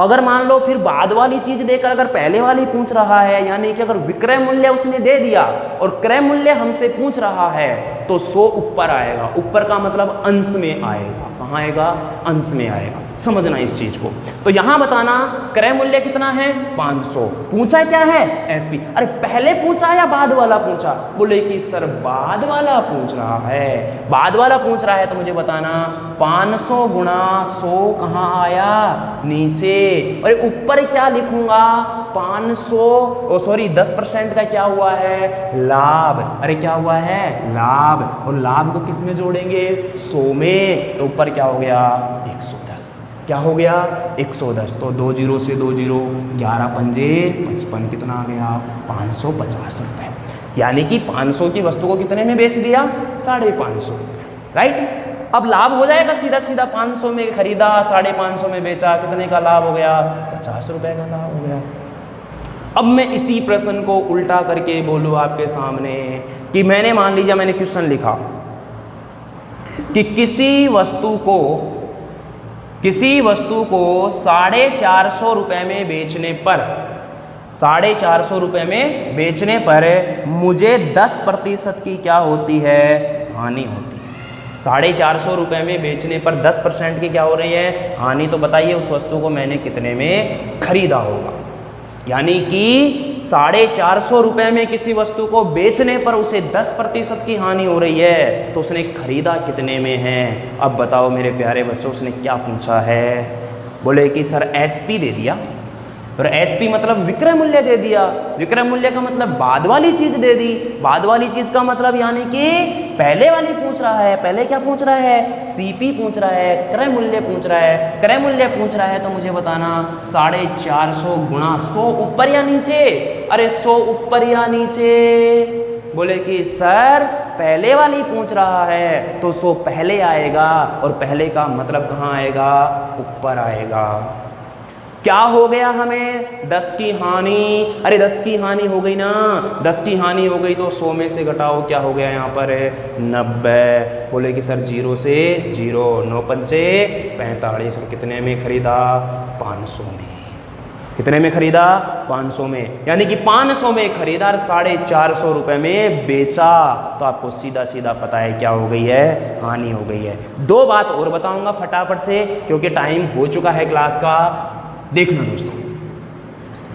अगर मान लो फिर बाद वाली चीज देकर अगर पहले वाली पूछ रहा है, यानी कि अगर विक्रय मूल्य उसने दे दिया और क्रय मूल्य हमसे पूछ रहा है, तो 100 ऊपर आएगा। ऊपर का मतलब अंश में आएगा। कहाँ आएगा, अंश में आएगा। समझना इस चीज को। तो यहां बताना क्रय मूल्य कितना है, 500। पूछा क्या है, एसपी। अरे पहले पूछा या बाद वाला पूछा, बोले कि सर बाद वाला पूछ रहा है। बाद वाला पूछ रहा है तो मुझे बताना 500 गुणा 100 कहाँ आया, नीचे। और ऊपर क्या लिखूंगा, 10% का क्या हुआ है, लाभ। अरे क्या हुआ है, लाभ। और लाभ को किस में जोड़ेंगे, 100 में। तो ऊपर क्या हो गया, 110। क्या हो गया, 110। तो 2 0 से 2 0, 11 पंजे 55, कितना आ गया, 550 रुपये। यानी कि 500 की वस्तु को कितने में बेच दिया, 550 रुपये, राइट। अब लाभ हो जाएगा सीधा सीधा, 500 में खरीदा, 550 में बेचा, कितने का लाभ हो गया, 50 रुपये का लाभ हो गया। अब मैं इसी प्रश्न को उल्टा करके बोलूँ आपके सामने कि मैंने मान लीजिए मैंने क्वेश्चन लिखा कि किसी वस्तु को 450 रुपये में बेचने पर 450 रुपये में बेचने पर मुझे 10% की क्या होती है, हानि होती है। 450 रुपये में बेचने पर 10% की क्या हो रही है, हानि। तो बताइए उस वस्तु को मैंने कितने में खरीदा होगा। यानी कि 450 रुपये में किसी वस्तु को बेचने पर उसे 10% की हानि हो रही है, तो उसने खरीदा कितने में है। अब बताओ मेरे प्यारे बच्चों, उसने क्या पूछा है, बोले कि सर एसपी दे दिया। और एसपी मतलब विक्रय मूल्य दे दिया। विक्रय मूल्य का मतलब बाद वाली चीज दे दी। बाद वाली चीज का मतलब यानी कि पहले वाली पूछ रहा है। पहले क्या पूछ रहा है, सीपी पूछ रहा है, क्रय मूल्य पूछ रहा है। क्रय मूल्य पूछ रहा है तो मुझे बताना 450 गुणा 100 ऊपर या नीचे। अरे 100 ऊपर या नीचे। बोले कि सर पहले वाली पूछ रहा है तो 100 पहले आएगा, और पहले का मतलब कहाँ आएगा, ऊपर आएगा। क्या हो गया हमें, 10 की हानि। अरे 10 की हानि हो गई ना, 10 की हानि हो गई तो 100 में से घटाओ, क्या हो गया यहाँ पर 90। बोले कि सर 0 से 0, 9 पंचे 45। और कितने में खरीदा, 500 में। कितने में खरीदा, 500 में। यानी कि 500 में खरीदा और 450 रुपये में बेचा। तो आपको सीधा सीधा पता है क्या हो गई है, हानि हो गई है। दो बात और बताऊंगा फटाफट से क्योंकि टाइम हो चुका है क्लास का। देखना दोस्तों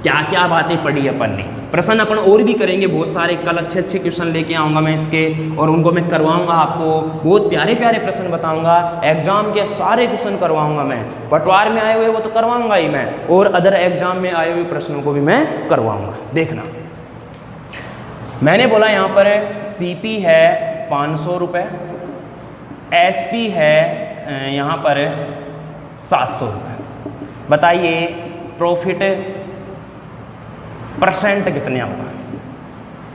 क्या क्या बातें पढ़ी अपन ने। प्रश्न अपन और भी करेंगे बहुत सारे, कल अच्छे अच्छे क्वेश्चन लेके आऊँगा मैं इसके, और उनको मैं करवाऊँगा आपको। बहुत प्यारे प्यारे प्रश्न बताऊँगा, एग्जाम के सारे क्वेश्चन करवाऊँगा मैं। पटवार में आए हुए वो तो करवाऊँगा ही मैं, और अदर एग्जाम में आए हुए प्रश्नों को भी मैं करवाऊँगा। देखना मैंने बोला यहाँ पर सीपी है 500 रुपये, एसपी है यहाँ पर 700 रुपये। बताइए प्रॉफिट परसेंट कितने होगा।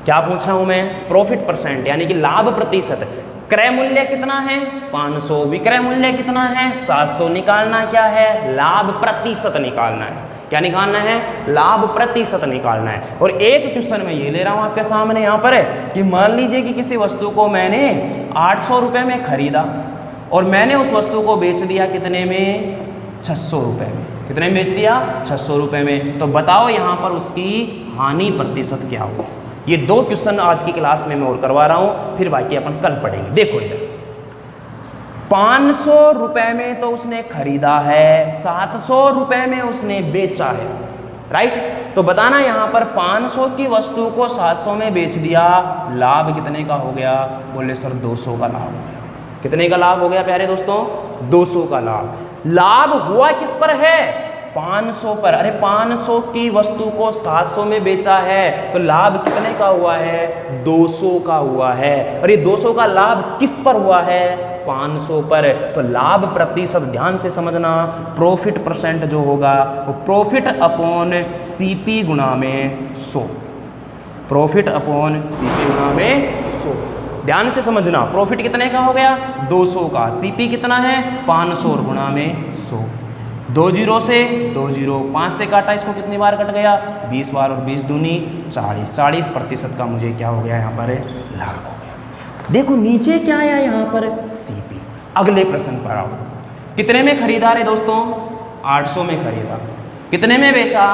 क्या पूछ रहा हूं मैं, प्रॉफिट परसेंट यानी कि लाभ प्रतिशत। क्रय मूल्य कितना है, 500। विक्रय मूल्य कितना है, 700। निकालना क्या है, लाभ प्रतिशत निकालना है। क्या निकालना है, लाभ प्रतिशत निकालना है। और एक क्वेश्चन मैं ये ले रहा हूं आपके सामने यहाँ पर कि मान लीजिए कि किसी वस्तु को मैंने 800 रुपये में खरीदा और मैंने उस वस्तु को बेच दिया कितने में, 600 रुपये में। कितने में बेच दिया, 600 रुपये में। तो बताओ यहाँ पर उसकी हानि प्रतिशत क्या हो। ये दो क्वेश्चन आज की क्लास में मैं और करवा रहा हूँ, फिर बाकी अपन कल पढ़ेंगे। देखो इधर 500 रुपये में तो उसने खरीदा है, 700 रुपये में उसने बेचा है। राइट। तो बताना यहाँ पर 500 की वस्तु को 700 में बेच दिया, लाभ कितने का हो गया? बोले सर 200 का लाभ हो गया। कितने का लाभ हो गया प्यारे दोस्तों? 200 का लाभ। लाभ हुआ किस पर है? 500 पर। अरे 500 की वस्तु को 700 में बेचा है तो लाभ कितने का हुआ है? 200 का हुआ है। और ये 200 का लाभ किस पर हुआ है? 500 पर। तो लाभ प्रतिशत ध्यान से समझना, प्रॉफिट परसेंट जो होगा वो प्रॉफिट अपॉन सीपी गुणा में 100। प्रॉफिट अपॉन सीपी गुणा में 100। ध्यान से समझना, प्रॉफिट कितने का हो गया? 200 का। सीपी कितना है? 500 और गुणा में 100। 2 जीरो से 2 जीरो, 5 से काटा, इसको कितनी बार कट गया? 20 बार। और 20 दूनी 40। 40% का मुझे क्या हो गया यहाँ पर? लाभ हो गया। देखो नीचे क्या आया यहाँ पर? सीपी। अगले प्रश्न पर आओ। कितने में खरीदा रे दोस्तों? 800 में खरीदा। कितने में बेचा?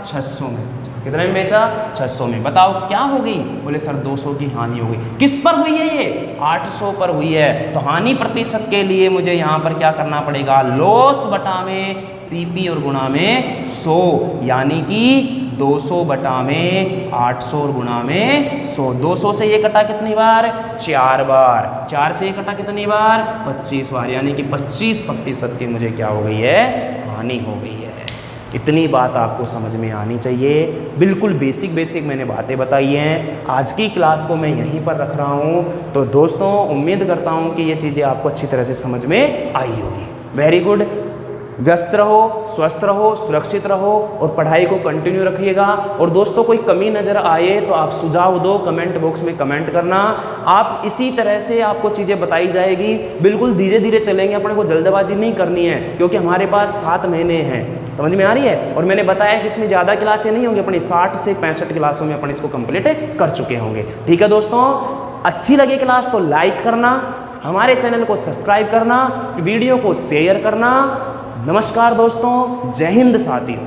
600 में। कितने में बेचा? 600 में। बताओ क्या हो गई? बोले सर 200 की हानि हो गई। किस पर हुई है ये? 800 पर हुई है। तो हानि प्रतिशत के लिए मुझे यहाँ पर क्या करना पड़ेगा? लॉस बटा में सीपी और गुणा में 100, यानी कि 200 बटा में 800 और गुणा में 100। 200 से ये कटा कितनी बार? 4 बार। 4 से ये कटा कितनी बार? 25 बार, यानी कि 25% की मुझे क्या हो गई है? हानि हो गई है। इतनी बात आपको समझ में आनी चाहिए। बिल्कुल बेसिक मैंने बातें बताई हैं। आज की क्लास को मैं यहीं पर रख रहा हूँ। तो दोस्तों उम्मीद करता हूँ कि ये चीज़ें आपको अच्छी तरह से समझ में आई होगी। Very good. व्यस्त रहो, स्वस्थ रहो, सुरक्षित रहो और पढ़ाई को कंटिन्यू रखिएगा। और दोस्तों कोई कमी नज़र आए तो आप सुझाव दो, कमेंट बॉक्स में कमेंट करना। आप इसी तरह से आपको चीज़ें बताई जाएगी। बिल्कुल धीरे धीरे चलेंगे, अपने को जल्दबाजी नहीं करनी है, क्योंकि हमारे पास 7 महीने हैं। समझ में आ रही है? और मैंने बताया कि इसमें ज़्यादा क्लासें नहीं होंगी, अपनी 60 से 65 क्लासों में अपन इसको कंप्लीट कर चुके होंगे। ठीक है दोस्तों, अच्छी लगे क्लास तो लाइक करना, हमारे चैनल को सब्सक्राइब करना, वीडियो को शेयर करना। नमस्कार दोस्तों, जय हिंद साथियों।